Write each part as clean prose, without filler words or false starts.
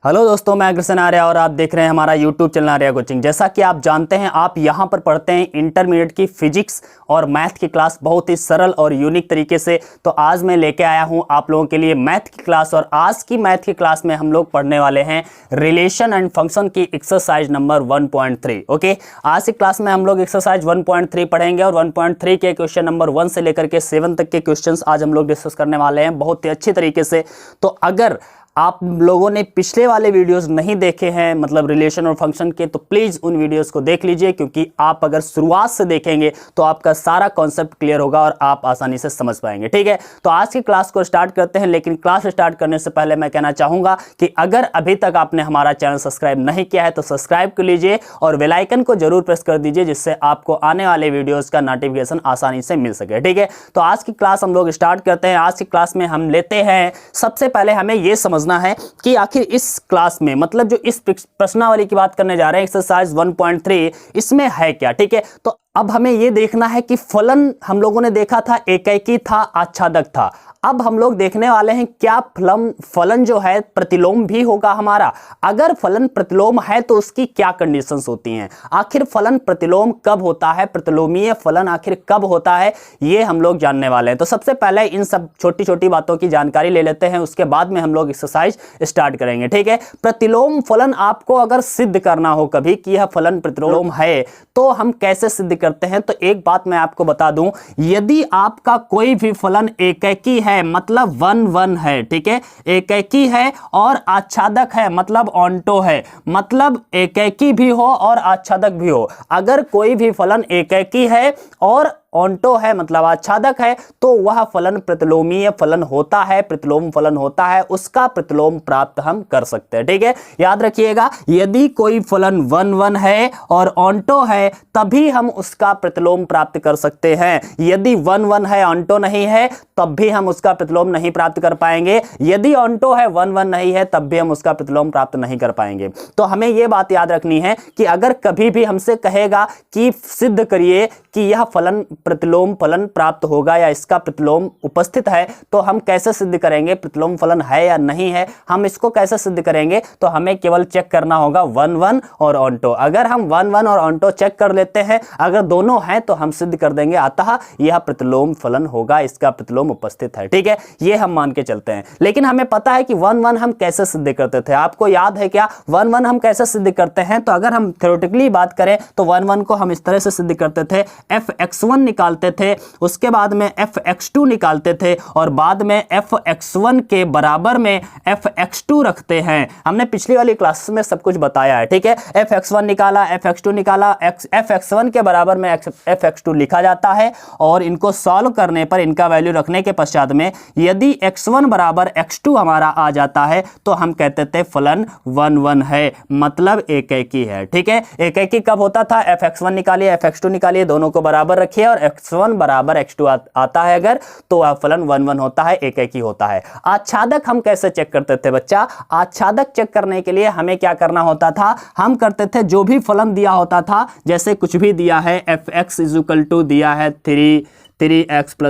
Hello दोस्तों, मैं कृष्ण आर्य और आप देख रहे हैं हमारा यूट्यूब चैनल आर्या कोचिंग। जैसा कि आप जानते हैं, आप यहां पर पढ़ते हैं इंटरमीडिएट की फिजिक्स और मैथ की क्लास बहुत ही सरल और यूनिक तरीके से। तो आज मैं लेके आया हूं आप लोगों के लिए मैथ की क्लास, और आज की मैथ की क्लास में हम लोग पढ़ने वाले हैं रिलेशन एंड फंक्शन की एक्सरसाइज नंबर 1.3। ओके, आज की क्लास में हम लोग एक्सरसाइज 1.3 पढ़ेंगे और 1.3 के क्वेश्चन नंबर 1 से लेकर के 7 तक के क्वेश्चंस आज हम लोग डिस्कस करने वाले हैं बहुत ही अच्छी तरीके से। तो अगर आप लोगों ने पिछले वाले वीडियोस नहीं देखे हैं, मतलब रिलेशन और फंक्शन के, तो प्लीज़ उन वीडियोस को देख लीजिए, क्योंकि आप अगर शुरुआत से देखेंगे तो आपका सारा कॉन्सेप्ट क्लियर होगा और आप आसानी से समझ पाएंगे। ठीक है, तो आज की क्लास को स्टार्ट करते हैं। लेकिन क्लास स्टार्ट करने से पहले मैं कहना चाहूँगा कि अगर अभी तक आपने हमारा चैनल सब्सक्राइब नहीं किया है तो सब्सक्राइब कर लीजिए और बेल आइकन को जरूर प्रेस कर दीजिए, जिससे आपको आने वाले वीडियोज़ का नोटिफिकेशन आसानी से मिल सके। ठीक है, तो आज की क्लास हम लोग स्टार्ट करते हैं। आज की क्लास में हम लेते हैं, सबसे पहले हमें यह समझना है कि आखिर इस क्लास में, मतलब जो इस प्रश्नावली की बात करने जा रहे हैं एक्सरसाइज 1.3, इसमें है क्या। ठीक है, तो अब हमें यह देखना है कि फलन हम लोगों ने देखा था एकाकी था, आच्छादक था। अब हम लोग देखने वाले हैं क्या फलन जो है प्रतिलोम भी होगा हमारा। अगर फलन प्रतिलोम है तो उसकी क्या कंडीशंस होती हैं, आखिर फलन प्रतिलोम कब होता है, प्रतिलोमीय फलन आखिर कब होता है, ये हम लोग जानने वाले हैं। तो सबसे पहले इन सब छोटी छोटी बातों की जानकारी ले लेते हैं, उसके बाद में हम लोग एक्सरसाइज स्टार्ट करेंगे। ठीक है, प्रतिलोम फलन आपको अगर सिद्ध करना हो कभी कि यह फलन प्रतिलोम है, तो हम कैसे सिद्ध करते हैं। तो एक बात मैं आपको बता दूं, यदि आपका कोई भी फलन एकाकी है, मतलब 1 है, ठीक है, एकाकी है और आच्छादक है, मतलब ऑन्टो है, मतलब एकाकी भी हो और आच्छादक भी हो। अगर कोई भी फलन एकाकी है और ऑन्टो है, मतलब आच्छादक है, तो वह फलन प्रतिलोमीय फलन होता है, प्रतिलोम फलन होता है, उसका प्रतिलोम प्राप्त हम कर सकते हैं। ठीक है, याद रखिएगा, यदि कोई फलन 1 है और ऑन्टो है तभी हम उसका प्रतिलोम प्राप्त कर सकते हैं। यदि 1 है, ऑन्टो नहीं है, तब भी हम उसका प्रतिलोम नहीं प्राप्त कर पाएंगे। यदि ऑन्टो है, 1 नहीं है, तब भी हम उसका प्रतिलोम प्राप्त नहीं कर पाएंगे। तो हमें यह बात याद रखनी है कि अगर कभी भी हमसे कहेगा कि सिद्ध करिए कि यह फलन प्रतिलोम फलन प्राप्त होगा या इसका प्रतिलोम उपस्थित है, तो हम कैसे सिद्ध करेंगे प्रतिलोम फलन है या नहीं है। हम इसको कैसे सिद्ध करेंगे, तो हमें केवल चेक करना होगा 1 और ऑन्टो। अगर हम 1 और ऑन्टो चेक कर लेते हैं, अगर दोनों हैं तो हम सिद्ध कर देंगे, अतः यह प्रतिलोम फलन होगा, इसका प्रतिलोम उपस्थित है। ठीक है, ये हम मान के चलते हैं। लेकिन हमें पता है कि 1 हम कैसे सिद्ध करते थे, आपको याद है क्या 1 हम कैसे सिद्ध करते हैं। तो अगर हम थ्योरेटिकली बात करें तो 1 को हम इस तरह से सिद्ध करते थे, fx1 निकालते थे, उसके बाद में fx2 निकालते थे, और बाद में fx1 के बराबर में fx2 रखते हैं। हमने पिछली वाली क्लास में सब कुछ बताया है। ठीक है, fx1 निकाला, fx2 निकाला, fx1 के बराबर में fx2 लिखा जाता है, और इनको सॉल्व करने पर, इनका वैल्यू रखने के पश्चात में यदि x1 बराबर x2 हमारा आ जाता है तो हम कहते थे फलन 1 है, मतलब एकाकी है। ठीक है, एकाकी कब होता था, fx1 निकालिए, fx2 निकालिए, दोनों को बराबर रखिए और x1 बराबर x2 आता है अगर, तो वह फलन 1 होता है, एकाकी होता है। आच्छादक हम कैसे चेक करते थे बच्चा, आच्छादक चेक करने के लिए हमें क्या करना होता था, हम करते थे जो भी फलन दिया होता था, जैसे कुछ भी दिया है, fx = दिया है 3x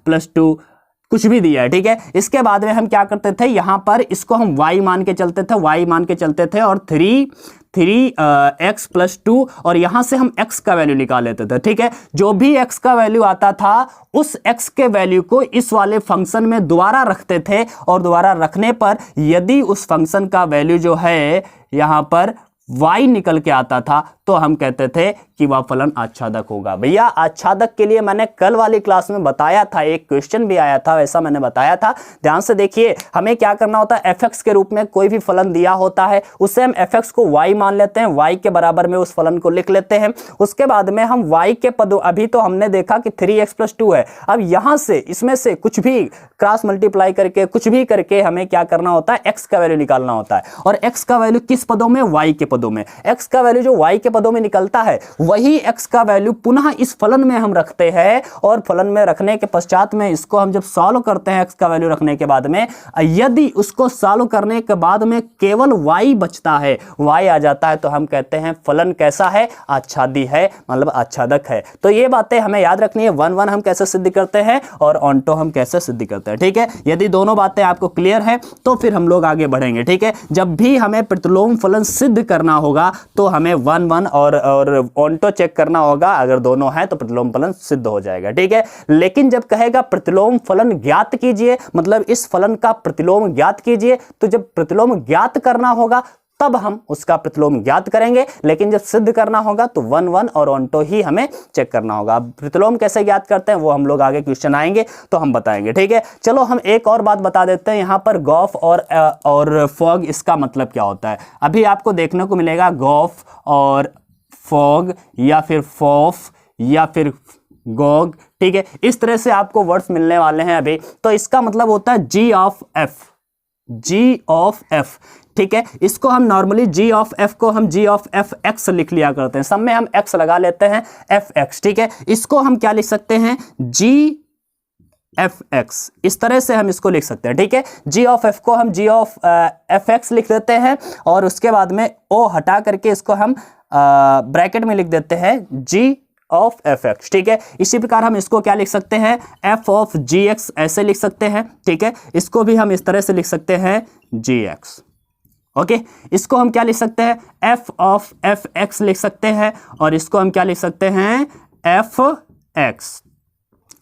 + 2, कुछ भी दिया है। ठीक है, इसके बाद में हम क्या करते थे, यहां पर इसको हम y मान के चलते थे, और 3x + 2, और यहां से हम x का वैल्यू निकाल लेते थे। ठीक है, जो भी x का वैल्यू आता था उस x के वैल्यू को इस वाले फंक्शन में दोबारा रखते थे, और दोबारा रखने पर यदि उस फंक्शन का वैल्यू जो है यहां पर y निकल के आता था, तो हम कहते थे कि वह फलन आच्छादक होगा। भैया आच्छादक के लिए मैंने कल वाली क्लास में बताया था, एक क्वेश्चन भी आया था, वैसा मैंने बताया था, ध्यान से देखिए। हमें क्या करना होता है, fx के रूप में कोई भी फलन दिया होता है, उससे हम fx को y मान लेते हैं, y के बराबर में उस फलन को लिख लेते हैं। उसके बाद में हम y के पदों, अभी तो हमने देखा कि 3x + 2 है, अब यहां से इसमें से कुछ भी क्रॉस मल्टीप्लाई करके, कुछ भी करके हमें क्या करना होता है, x का वैल्यू निकालना होता है। और x का वैल्यू किस पदों में, y के पदों में। x का वैल्यू जो y के पदों में निकलता है, वही x का वैल्यू पुनः इस फलन में हम रखते हैं और फलन में रखने के पश्चात में इसको हम जब सॉल्व करते हैं x का वैल्यू रखने के बाद में, यदि उसको सॉल्व करने के बाद में केवल y बचता है, y आ जाता है, तो हम कहते हैं फलन कैसा है, आच्छादी है, मतलब आच्छादक है। तो ये बातें हमें याद रखनी है। 1 1 हम कैसे सिद्ध करते हैं और ऑन्टो हम कैसे सिद्ध करते हैं, ठीक है। यदि दोनों बातें आपको क्लियर है तो फिर हम लोग आगे बढ़ेंगे, ठीक है। जब भी हमें प्रतिलोम फलन सिद्ध करना होगा तो हमें 1 1 और ऑन्टो चेक करना होगा। अगर दोनों है तो प्रतिलोम फलन सिद्ध हो जाएगा, ठीक है। लेकिन जब कहेगा प्रतिलोम फलन ज्ञात कीजिए, मतलब इस फलन का प्रतिलोम ज्ञात कीजिए, तो जब प्रतिलोम ज्ञात करना होगा तब हम उसका प्रतिलोम ज्ञात करेंगे। लेकिन जब सिद्ध करना होगा तो 1 1 और ऑन्टो ही हमें चेक करना होगा। अब प्रतिलोम कैसे ज्ञात करते हैं वो हम लोग आगे क्वेश्चन आएंगे तो हम बताएंगे, ठीक है। चलो हम एक और बात बता देते हैं। यहाँ पर गॉफ और फॉग, इसका मतलब क्या होता है अभी आपको देखने को मिलेगा। गॉफ और फॉग या फिर फॉफ या फिर गॉग, ठीक है, इस तरह से आपको वर्ड्स मिलने वाले हैं अभी। तो इसका मतलब होता है g of f, g of f, ठीक है। इसको हम नॉर्मली जी ऑफ एफ को हम जी ऑफ एफ एक्स लिख लिया करते हैं, सब में हम एक्स लगा लेते हैं, एफ एक्स, ठीक है। इसको हम क्या लिख सकते हैं, जी एफ एक्स, इस तरह से हम इसको लिख सकते हैं, ठीक है। जी ऑफ एफ को हम जी ऑफ एफ एक्स लिख देते हैं और उसके बाद में ओ हटा करके इसको हम ब्रैकेट में लिख देते हैं जी ऑफ एफ एक्स, ठीक है। इसी प्रकार हम इसको क्या लिख सकते हैं, एफ ऑफ जी एक्स, ऐसे लिख सकते हैं, ठीक है। इसको भी हम इस तरह से लिख सकते हैं जी एक्स, ओके। इसको हम क्या लिख सकते हैं, एफ ऑफ एफ एक्स लिख सकते हैं और इसको हम क्या लिख सकते हैं, एफ एक्स,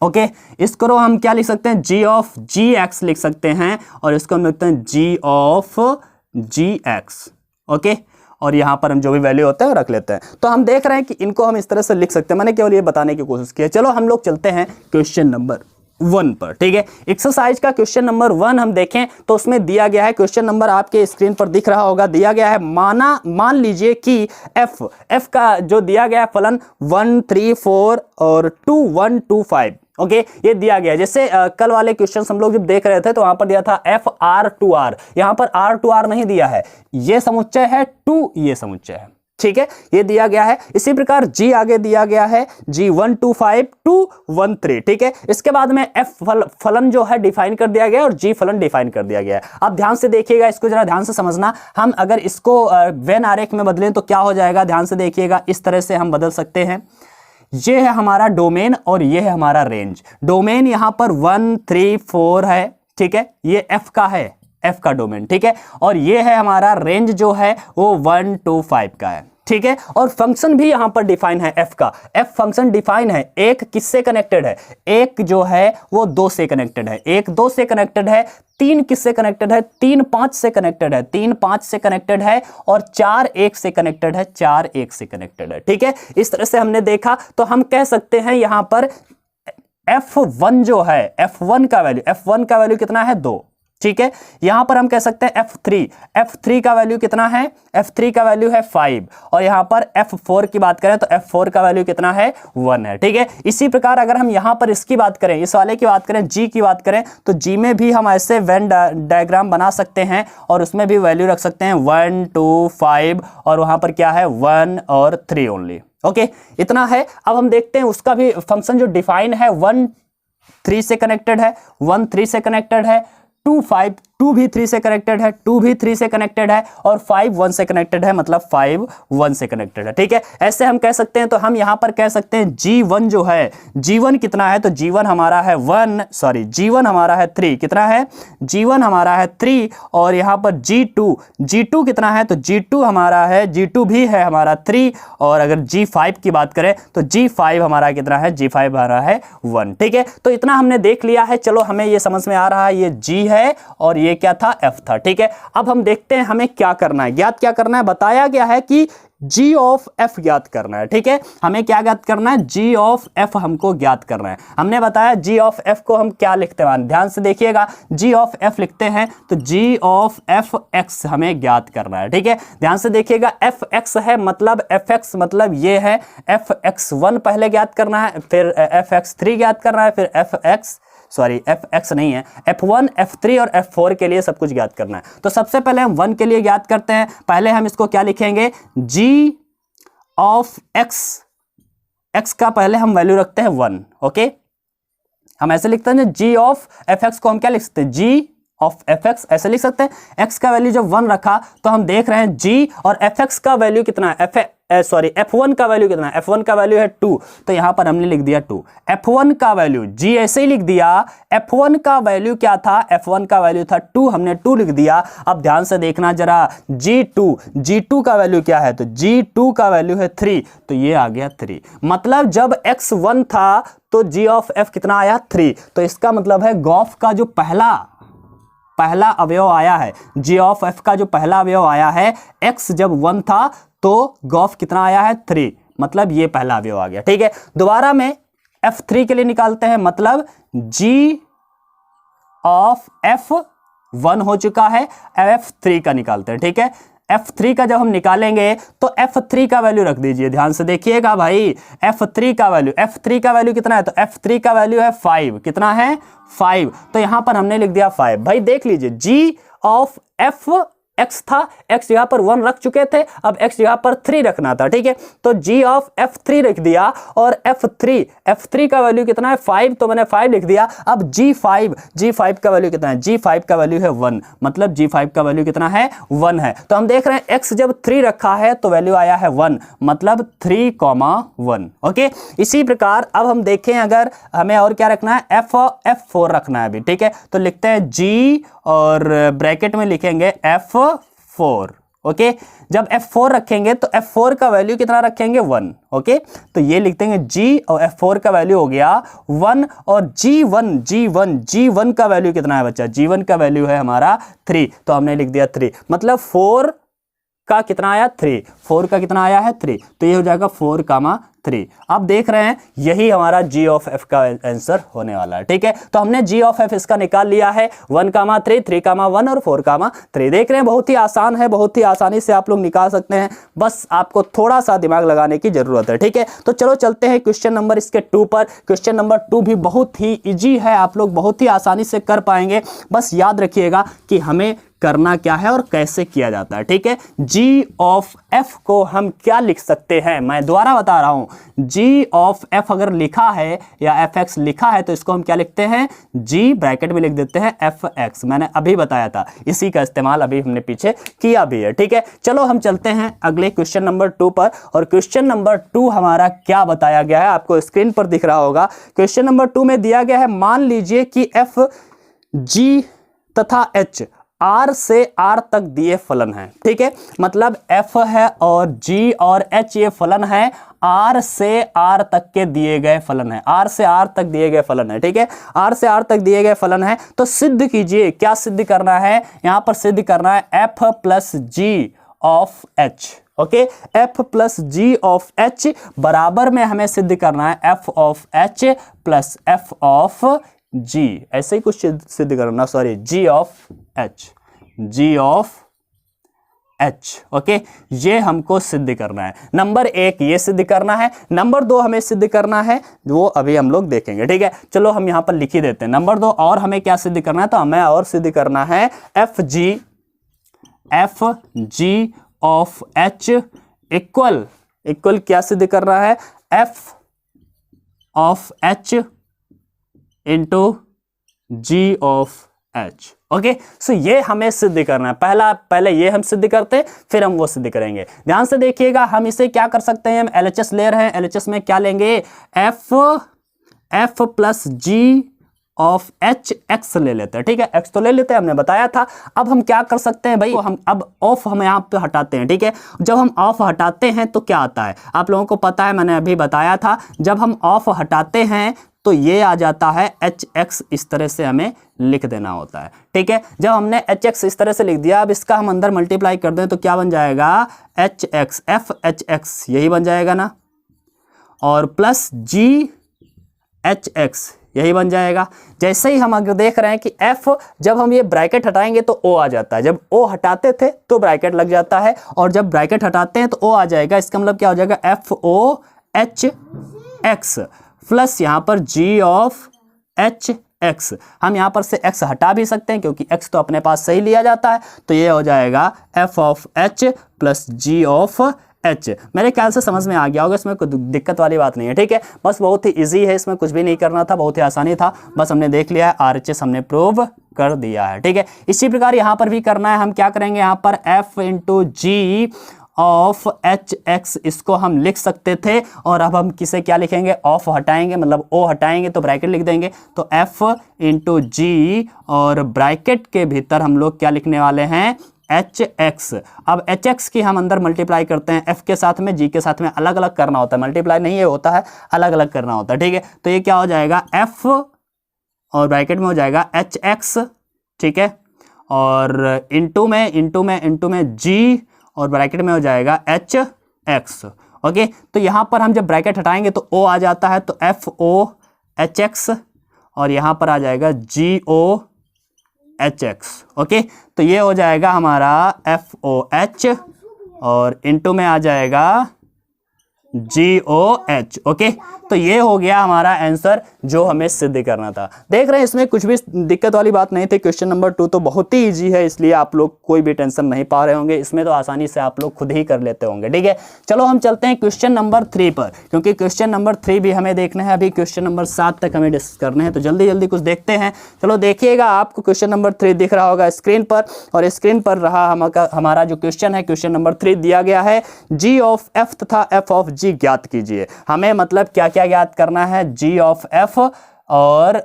ओके। इसको हम क्या लिख सकते हैं, जी ऑफ जी एक्स लिख सकते हैं और इसको हम लिखते हैं जी ऑफ जी एक्स, ओके। और यहां पर हम जो भी वैल्यू होता है रख लेते हैं। तो हम देख रहे हैं कि इनको हम इस तरह से लिख सकते हैं, मैंने केवल ये बताने की कोशिश की है। चलो हम लोग चलते हैं क्वेश्चन नंबर 1 पर, ठीक है। एक्सरसाइज का क्वेश्चन नंबर 1 हम देखें तो उसमें दिया गया है, क्वेश्चन नंबर आपके स्क्रीन पर दिख रहा होगा, दिया गया है मान लीजिए कि एफ का जो दिया गया है फलन 1 3 4 और 2 1 2 5, ओके, ये दिया गया है। जैसे कल वाले क्वेश्चन हम लोग जब देख रहे थे तो वहां पर दिया था एफ आर टू आर, यहां पर आर टू आर नहीं दिया है, ये समुच्चय है, टू ये समुच्चय है, ठीक है, ये दिया गया है। इसी प्रकार जी आगे दिया गया है, जी 1 2 5 2 1 3, ठीक है। इसके बाद में एफ फलन जो है डिफाइन कर दिया गया है और जी फलन डिफाइन कर दिया गया है। अब ध्यान से देखिएगा, इसको जरा ध्यान से समझना। हम अगर इसको वेन आरेख में बदलें तो क्या हो जाएगा, ध्यान से देखिएगा, इस तरह से हम बदल सकते हैं। ये है हमारा डोमेन और ये है हमारा रेंज। डोमेन यहां पर 1 3 4 है, ठीक है, ये एफ का है, एफ का डोमेन, ठीक है। और ये है हमारा रेंज जो है वो 1 2 5 का है, ठीक है। और फंक्शन भी यहां पर डिफाइन है एफ का, एफ फंक्शन डिफाइन है। एक किससे कनेक्टेड है, एक जो है वो 2 से कनेक्टेड है, एक 2 से कनेक्टेड है, 3 किससे कनेक्टेड है, 3 5 से कनेक्टेड है, 3 5 से कनेक्टेड है और 4 1 से कनेक्टेड है, 4 1 से कनेक्टेड है, ठीक है। इस तरह से हमने देखा तो हम कह सकते हैं यहां पर F1 जो है, F1 का वैल्यू कितना है, 2, ठीक है। यहां पर हम कह सकते हैं F3 का वैल्यू कितना है, F3 का वैल्यू है 5 और यहां पर F4 की बात करें तो F4 का वैल्यू कितना है, 1 है, ठीक है। इसी प्रकार अगर हम यहां पर इसकी बात करें, इस वाले की बात करें, G की बात करें तो G में भी हम ऐसे वेन डायग्राम बना सकते हैं और उसमें भी वैल्यू रख सकते हैं 1 2 5 और वहां पर क्या है 1 और 3 ओनली, ओके। इतना है। अब हम देखते हैं उसका भी फंक्शन जो डिफाइन है, 1 3 से कनेक्टेड है, 1 3 से कनेक्टेड है, 2 5 2 भी 3 से कनेक्टेड है, 2 भी 3 से कनेक्टेड है और 5 1 से कनेक्टेड है, मतलब 5 1 से कनेक्टेड है, ठीक है। ऐसे हम कह सकते हैं। तो हम यहां पर कह सकते हैं G1 जो है, G1 कितना है, तो G1 हमारा है G1 हमारा है 3, कितना है, G1 हमारा है 3 और यहां पर G2 कितना है, तो G2 हमारा है, G2 भी है हमारा 3 और अगर G5 की बात करें तो G5 हमारा कितना है, G5 हमारा है 1, ठीक है। तो इतना हमने देख लिया है। चलो हमें ये समझ में आ रहा है, ये G है और ये क्या था, F था, ठीक है। अब हम देखते हैं हमें क्या करना है, ज्ञात क्या करना है। बताया गया है कि G ऑफ F ज्ञात करना है, ठीक है। हमें क्या ज्ञात करना है, G ऑफ F हमको ज्ञात करना है। हमने बताया G ऑफ F को हम क्या लिखते हैं, ध्यान से देखिएगा, G ऑफ F लिखते हैं तो G ऑफ F x हमें ज्ञात करना है, ठीक है। ध्यान से देखिएगा, F x है मतलब F x मतलब ये है, F x1 पहले ज्ञात करना है, फिर F x3 ज्ञात करना है, फिर F नहीं है, F1 F3 और F4 के लिए सब कुछ ज्ञात करना है। तो सबसे पहले हम 1 के लिए ज्ञात करते हैं। पहले हम इसको क्या लिखेंगे, G ऑफ X x का पहले हम वैल्यू रखते हैं 1, ओके। हम ऐसे लिखते हैं g ऑफ एफ एक्स को हम क्या लिख सकते हैं, g ऑफ एफ एक्स ऐसे लिख सकते हैं। x का वैल्यू जब 1 रखा तो हम देख रहे हैं g और एफ एक्स का वैल्यू कितना है, f1 का वैल्यू कितना है, f1 का वैल्यू है 2, तो यहां पर हमने लिख दिया 2। f1 का वैल्यू g ऐसे ही लिख दिया, f1 का वैल्यू क्या था, f1 का वैल्यू था 2, हमने 2 लिख दिया। अब ध्यान से देखना जरा, g2 का वैल्यू क्या है, तो g2 का वैल्यू है 3, तो ये आ गया 3। मतलब जब x 1 था तो g ऑफ f कितना आया, 3। तो इसका मतलब है गॉफ का जो पहला अवयव आया है, g ऑफ f का जो पहला अवयव आया है, x जब 1 था तो गॉफ कितना आया है, 3, मतलब ये पहला अवयव आ गया। ठीक है, दोबारा में f3 के लिए निकालते हैं, मतलब g ऑफ f1 हो चुका है, f3 का निकालते हैं। ठीक है, f3 का जब हम निकालेंगे तो f3 का वैल्यू रख दीजिए, ध्यान से देखिएगा भाई, f3 का वैल्यू कितना है, तो f3 का वैल्यू है 5, कितना है 5, तो यहां पर हमने लिख दिया 5। भाई देख लीजिए, g ऑफ f x था, x जगह पर 1 रख चुके थे, अब x जगह पर 3 रखना था। ठीक है, तो g ऑफ f3 रख दिया, और f3 का वैल्यू कितना है 5, तो मैंने 5 लिख दिया। अब g5 का वैल्यू कितना है, g5 का वैल्यू है 1, मतलब g5 का वैल्यू कितना है 1 है। तो हम देख रहे हैं x जब 3 रखा है तो वैल्यू आया है 1, मतलब 3,1। ओके, इसी प्रकार अब हम देखें, अगर हमें और क्या रखना है, f4 रखना है अभी। ठीक है, तो लिखते हैं g और ब्रैकेट में लिखेंगे f4। ओके, जब f4 रखेंगे तो f4 का वैल्यू कितना रखेंगे, 1। ओके, तो ये लिखते हैं g और f4 का वैल्यू हो गया 1, और g1 का वैल्यू कितना है बच्चा, g1 का वैल्यू है हमारा 3, तो हमने लिख दिया 3, मतलब 4 का कितना आया 3, 4 का कितना आया है 3, तो ये हो जाएगा 4,3। अब देख रहे हैं यही हमारा g ऑफ f का आंसर होने वाला है। ठीक है, तो हमने g ऑफ f इसका निकाल लिया है, 1,3, 3,1 और 4,3। देख रहे हैं बहुत ही आसान है, बहुत ही आसानी से आप लोग निकाल सकते हैं, बस आपको थोड़ा सा दिमाग लगाने की जरूरत है। ठीक है, तो चलो चलते हैं क्वेश्चन नंबर इसके 2 पर। क्वेश्चन नंबर 2 भी बहुत ही ईजी है, आप लोग बहुत ही आसानी से कर पाएंगे, बस याद रखिएगा कि हमें करना क्या है और कैसे किया जाता है। ठीक है, g ऑफ f को हम क्या लिख सकते हैं, मैं दोबारा बता रहा हूं, g ऑफ f अगर लिखा है या fx लिखा है तो इसको हम क्या लिखते हैं, g ब्रैकेट में लिख देते हैं fx, मैंने अभी बताया था, इसी का इस्तेमाल अभी हमने पीछे किया भी है। ठीक है, चलो हम चलते हैं अगले क्वेश्चन नंबर 2 पर, और क्वेश्चन नंबर 2 हमारा क्या बताया गया है, आपको स्क्रीन पर दिख रहा होगा। क्वेश्चन नंबर 2 में दिया गया है, मान लीजिए कि f, g तथा h r से r तक दिए फलन है। ठीक है, मतलब f है और g और h ये फलन है, r से r तक के दिए गए फलन है, r से r तक दिए गए फलन है। ठीक है, r से r तक दिए गए फलन है, तो सिद्ध कीजिए, क्या सिद्ध करना है, यहां पर सिद्ध करना है f plus g of h। Okay, f plus g of h बराबर में हमें सिद्ध करना है f of h plus f of g, ऐसे ही कुछ सिद्ध करना, sorry g of h। Okay, ये हमको सिद्ध करना है। नंबर 1 ये सिद्ध करना है, नंबर 2 हमें सिद्ध करना है, वो अभी हम लोग देखेंगे। ठीक है, चलो हम यहां पर लिख ही देते हैं नंबर 2, और हमें क्या सिद्ध करना है, तो हमें और सिद्ध करना है f g of h equal क्या सिद्ध करना है, f of h into g of h। Okay, so ये हमें सिद्ध करना है, पहले ये हम सिद्ध करते हैं, फिर हम वो सिद्ध करेंगे। ध्यान से देखिएगा, हम इसे क्या कर सकते हैं, हम LHS ले रहे हैं, LHS में क्या लेंगे, f plus g of h x ले लेते हैं। ठीक है, x तो ले लेते हैं, हमने बताया था। अब हम क्या कर सकते हैं भाई, हम अब ऑफ हम यहाँ पे हटाते हैं। ठीक है, जब हम ऑफ हटाते हैं तो क्या आता है, आप लोगों को पता है, मैंने अभी बताया था, जब हम ऑफ हटाते हैं तो ये आ जाता है hx, इस तरह से हमें लिख देना होता है। ठीक है, जब हमने hx इस तरह से लिख दिया, अब इसका हम अंदर मल्टीप्लाई कर दें तो क्या बन जाएगा, hx f hx यही बन जाएगा ना, और प्लस g hx यही बन जाएगा। जैसे ही हम अगर देख रहे हैं कि f जब हम ये ब्रैकेट हटाएंगे तो o आ जाता है, जब o हटाते थे तो ब्रैकेट लग जाता है, और जब ब्रैकेट हटाते हैं तो o आ जाएगा, इसका मतलब क्या हो जाएगा, f o h x plus यहाँ पर g ऑफ h x। हम यहाँ पर से x हटा भी सकते हैं क्योंकि x तो अपने पास सही लिया जाता है, तो ये हो जाएगा f of h plus g of H. मेरे ख्याल से समझ में आ गया होगा, इसमें कोई दिक्कत वाली बात नहीं है, ठीक है। बस बहुत ही इजी है, इसमें कुछ भी नहीं करना था, बहुत ही आसानी था, बस हमने देख लिया है, RHS हमने प्रूव कर दिया है, ठीक है। इसी प्रकार यहाँ पर भी करना है। हम क्या करेंगे यहाँ पर F into g of h x, इसको हम लिख सकते थे, और अब हम किसे क्या लिखेंगे, ऑफ हटाएंगे, मतलब ओ हटाएंगे तो ब्रैकेट लिख देंगे, तो एफ इंटू जी, और ब्रैकेट के भीतर हम लोग क्या लिखने वाले हैं, एच एक्स। अब एच एक्स की हम अंदर मल्टीप्लाई करते हैं, एफ के साथ में, जी के साथ में अलग अलग करना होता है, मल्टीप्लाई नहीं ये होता है, अलग अलग करना होता है, ठीक है। तो ये क्या हो जाएगा, एफ और ब्रैकेट में हो जाएगा एच एक्स, ठीक है, और इंटू में जी, और ब्रैकेट में हो जाएगा एच एक्स, ओके। तो यहाँ पर हम जब ब्रैकेट हटाएंगे तो ओ आ जाता है, तो एफ ओ एच एक्स, और यहाँ पर आ जाएगा जी ओ एच एक्स, ओके। तो ये हो जाएगा हमारा एफ ओ एच, और इंटू में आ जाएगा जी ओ एच, ओके। तो ये हो गया हमारा आंसर जो हमें सिद्ध करना था। देख रहे हैं इसमें कुछ भी दिक्कत वाली बात नहीं थी। क्वेश्चन नंबर 2 तो बहुत ही इजी है, इसलिए आप लोग कोई भी टेंशन नहीं पा रहे होंगे, इसमें तो आसानी से आप लोग खुद ही कर लेते होंगे, ठीक है। चलो हम चलते हैं क्वेश्चन नंबर 3 पर, क्योंकि क्वेश्चन नंबर 3 भी हमें देखना है, अभी क्वेश्चन नंबर 7 तक हमें डिस्कस करने हैं, तो जल्दी जल्दी कुछ देखते हैं। चलो देखिएगा, आपको क्वेश्चन नंबर 3 दिख रहा होगा स्क्रीन पर, और स्क्रीन पर रहा हमारा जो क्वेश्चन है, क्वेश्चन नंबर 3 दिया गया है, जी ऑफ एफ तथा एफ ऑफ जी ज्ञात कीजिए। हमें मतलब क्या क्या ज्ञात करना है, जी ऑफ एफ और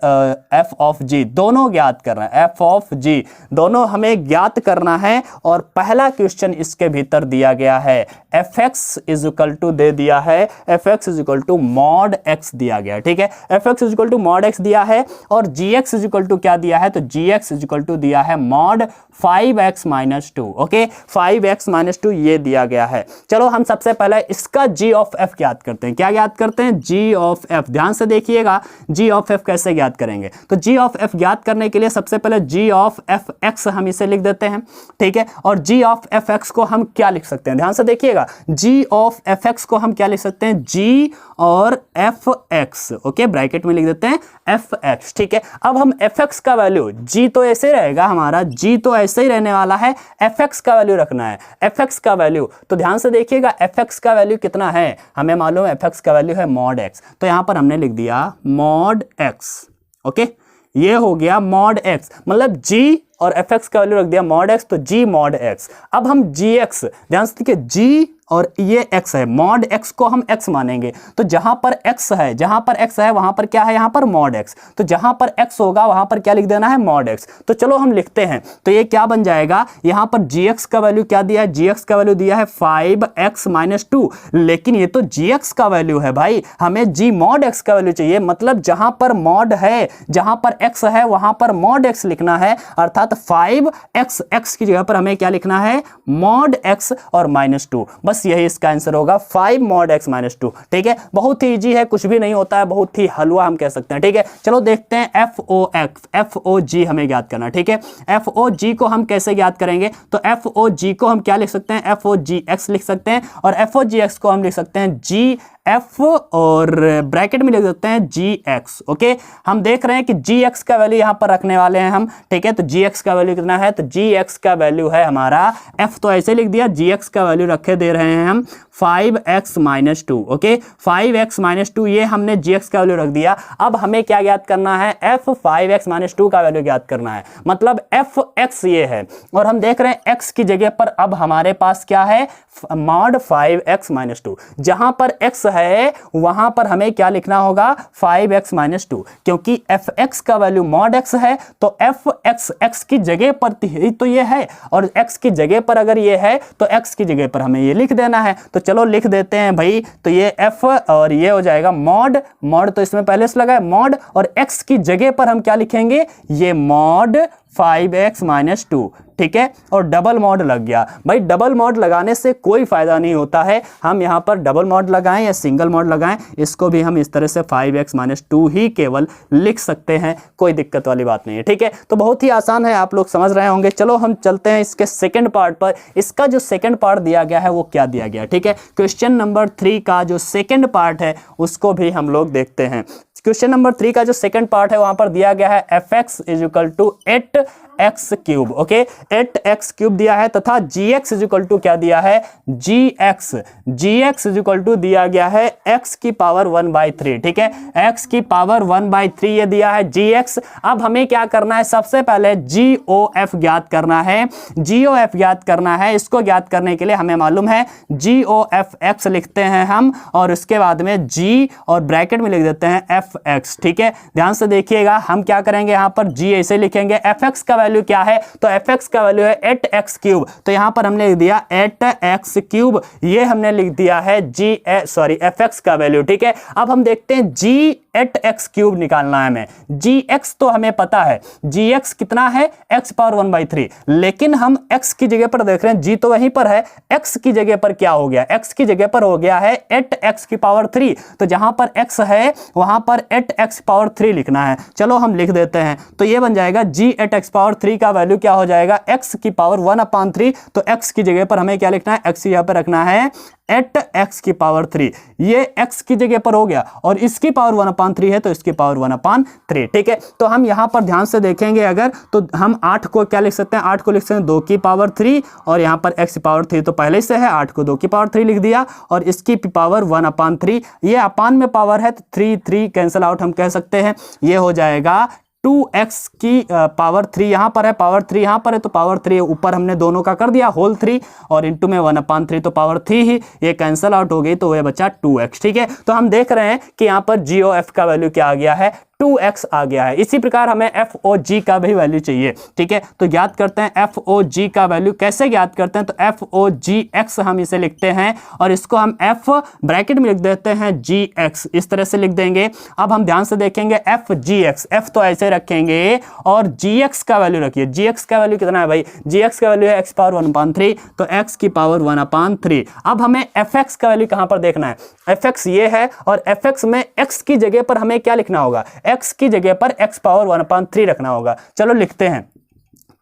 एफ ऑफ जी दोनों ज्ञात करना है, एफ ऑफ जी दोनों हमें ज्ञात करना है। और पहला क्वेश्चन इसके भीतर दिया गया है, f x is equal to दे दिया है, f x is equal to mod x दिया गया, ठीक है। F x is equal to mod x दिया है, और g x is equal to क्या दिया है, तो g x is equal to दिया है mod 5x minus 2, okay, 5x minus 2 ये दिया गया है। चलो हम सबसे पहले इसका जी ऑफ एफ ज्ञात करते हैं। क्या ज्ञात करते हैं, जी ऑफ एफ। ध्यान से देखिएगा जी ऑफ एफ कैसे ज्ञात करेंगे। तो जी ऑफ एफ ज्ञात करने के लिए सबसे पहले जी ऑफ एफ एक्स हम इसे लिख देते हैं, ठीक है। और जी ऑफ एफ एक्स को हम क्या लिख सकते हैं, ध्यान से देखिएगा, जी ऑफ एफ एक्स को हम क्या लिख सकते हैं, जी और एफ एक्स, ओके, ब्रैकेट में लिख देते हैं एफ एक्स, ठीक है। अब हम एफ एक्स का वैल्यू, जी तो ऐसे रहेगा हमारा, जी तो ऐसे ही रहने वाला है, एफ एक्स का वैल्यू रखना है, एफ एक्स का वैल्यू। तो ध्यान से देखिएगा, एफ एक्स का वैल्यू कितना है, हमें मालूम है एफ एक्स का वैल्यू है मॉड एक्स, तो यहां पर हमने लिख दिया मॉड एक्स, ओके। ये हो गया मॉड एक्स, मतलब जी और एफ एक्स का वैल्यू रख दिया मॉड एक्स, तो जी मॉड एक्स। अब हम जी एक्स, ध्यान से देखिए, जी और ये x है, मॉड x को हम x मानेंगे, तो जहां पर x है, जहां पर x है वहां पर क्या है, यहां पर मॉड x, तो जहां पर x होगा वहां पर क्या लिख देना है, मॉड x। तो चलो हम लिखते हैं, तो ये क्या बन जाएगा, यहां पर gx का वैल्यू क्या दिया है, gx का वैल्यू दिया है 5x माइनस 2, लेकिन ये तो gx का वैल्यू है भाई, हमें g मॉड x का वैल्यू चाहिए, मतलब जहां पर मॉड है, जहां पर x है वहां पर मॉड x लिखना है, अर्थात 5x, x की जगह पर हमें क्या लिखना है, मॉड x और माइनस 2, बस यही इसका आंसर होगा 5 मॉड x माइनस 2, ठीक है। बहुत ही इजी है, कुछ भी नहीं होता है, बहुत ही हलवा हम कह सकते हैं, ठीक है। चलो देखते हैं f o x, f o g हमें ज्ञात करना, ठीक है। एफ ओ जी को हम कैसे ज्ञात करेंगे, तो एफ ओ जी को हम क्या लिख सकते हैं, एफ ओ जी एक्स लिख सकते हैं, और एफ ओ जी एक्स को हम लिख सकते हैं जी एफ और ब्रैकेट में लिख देते हैं जी एक्स, ओके। हम देख रहे हैं कि जी एक्स का वैल्यू यहां पर रखने वाले हैं हम, ठीक है। तो जी एक्स का वैल्यू कितना है, तो जी एक्स का वैल्यू है हमारा, एफ तो ऐसे लिख दिया, जी एक्स का वैल्यू रखे दे रहे हैं हम 5x minus 2, okay, 5x minus 2, ये हमने जी एक्स का वैल्यू रख दिया। अब हमें क्या ज्ञात करना है, एफ 5x माइनस 2 का वैल्यू ज्ञात करना है, मतलब एफ एक्स ये है, और हम देख रहे हैं x की जगह पर अब हमारे पास क्या है, मॉड 5x माइनस 2, जहां पर x है वहां पर हमें क्या लिखना होगा, 5x माइनस 2, क्योंकि एफ एक्स का वैल्यू मॉड x है, तो एफ एक्स x की जगह पर तो ये है, और x की जगह पर अगर ये है तो x की जगह पर हमें ये लिख देना है। तो चलो लिख देते हैं भाई, तो ये f और ये हो जाएगा मॉड, मॉड तो इसमें पहले से लगा है मॉड, और x की जगह पर हम क्या लिखेंगे, ये मॉड 5x माइनस 2, ठीक है। और डबल मॉड लग गया भाई, डबल मॉड लगाने से कोई फायदा नहीं होता है, हम यहां पर डबल मॉड लगाएं या सिंगल मॉड लगाएं, इसको भी हम इस तरह से 5x माइनस 2 ही केवल लिख सकते हैं, कोई दिक्कत वाली बात नहीं है, ठीक है। तो बहुत ही आसान है, आप लोग समझ रहे होंगे। चलो हम चलते हैं इसके सेकंड पार्ट पर। इसका जो सेकंड पार्ट दिया गया है वो क्या दिया गया, ठीक है। क्वेश्चन नंबर 3 का जो सेकंड पार्ट है उसको भी हम लोग देखते हैं। क्वेश्चन नंबर 3 का जो सेकंड पार्ट है वहां पर दिया गया है fx is equal to 8x cube. Okay, 8x cube दिया है तथा gx इज इक्वल टू क्या दिया है, gx इज इक्वल टू दिया गया है x की पावर 1/3। ठीक है, x की पावर 1/3 ये दिया है gx। अब हमें क्या करना है, सबसे पहले GOF ज्ञात करना है। GOF ज्ञात करना है, इसको ज्ञात करने के लिए हमें मालूम है GOF x लिखते हैं हम, और उसके बाद में g और ब्रैकेट में लिख देते हैं fx। ठीक है, ध्यान से देखिएगा, हम क्या करेंगे, यहां पर g ऐसे लिखेंगे। fx का वैल्यू क्या है, तो fx का वैल्यू है 8x क्यूब, तो यहां पर हमने लिख दिया 8x क्यूब, ये हमने लिख दिया है fx का वैल्यू। ठीक है, अब हम देखते हैं g 8x क्यूब निकालना है हमें। gx तो हमें पता है, gx कितना है, x पावर 1/3, लेकिन हम x की जगह पर देख रहे हैं, g तो वहीं पर है, x की जगह पर क्या हो गया, x की जगह पर हो गया है 8x की पावर 3, तो जहां पर x है वहां पर 8x पावर 3 लिखना है। चलो हम लिख देते हैं, तो ये बन जाएगा g 8x पावर 3 का वैल्यू क्या हो जाएगा, x की पावर 1/3, तो x की जगह पर हमें क्या लिखना है, x यहां पर रखना है 8x की पावर 3, ये x की जगह पर हो गया, और इसकी पावर 1/3 है तो इसकी पावर 1/3। ठीक है, तो हम यहां पर ध्यान से देखेंगे अगर, तो हम 8 को क्या लिख सकते हैं, 8 को लिख सकते हैं 2 की पावर 3, और यहां पर x की पावर 3 तो पहले से है, 8 को 2 की पावर 3 लिख दिया, और इसकी पावर 1/3, ये अपान में पावर है तो 3 कैंसिल आउट हम कह सकते हैं, ये हो जाएगा 2x की पावर 3 यहां पर है, पावर 3 यहां पर है, तो पावर 3 ऊपर हमने दोनों का कर दिया होल 3, और इनटू में 1/3, तो पावर 3 ही ये कैंसिल आउट हो गई, तो ये बचा 2x। ठीक है, तो हम देख रहे हैं कि यहां पर GOF का वैल्यू क्या आ गया है, 2x आ गया है। इसी प्रकार हमें FOG का भी वैल्यू चाहिए। ठीक है, तो ज्ञात करते हैं FOG का वैल्यू, कैसे ज्ञात करते हैं, तो FOGX हम इसे लिखते हैं, और इसको हम F ब्रैकेट में लिख देते हैं GX, इस तरह से लिख देंगे। अब हम ध्यान से देखेंगे FGX, F तो ऐसे रखेंगे, और GX का वैल्यू रखिए। GX का वैल्यू कितना है भाई, GX का वैल्यू है x पावर 1/3, तो x की पावर 1/3। अब हमें FX का वैल्यू कहां पर देखना है, FX ये है, और FX में x की जगह पर हमें क्या लिखना होगा, x की जगह पर x पावर 1/3 रखना होगा। चलो लिखते हैं,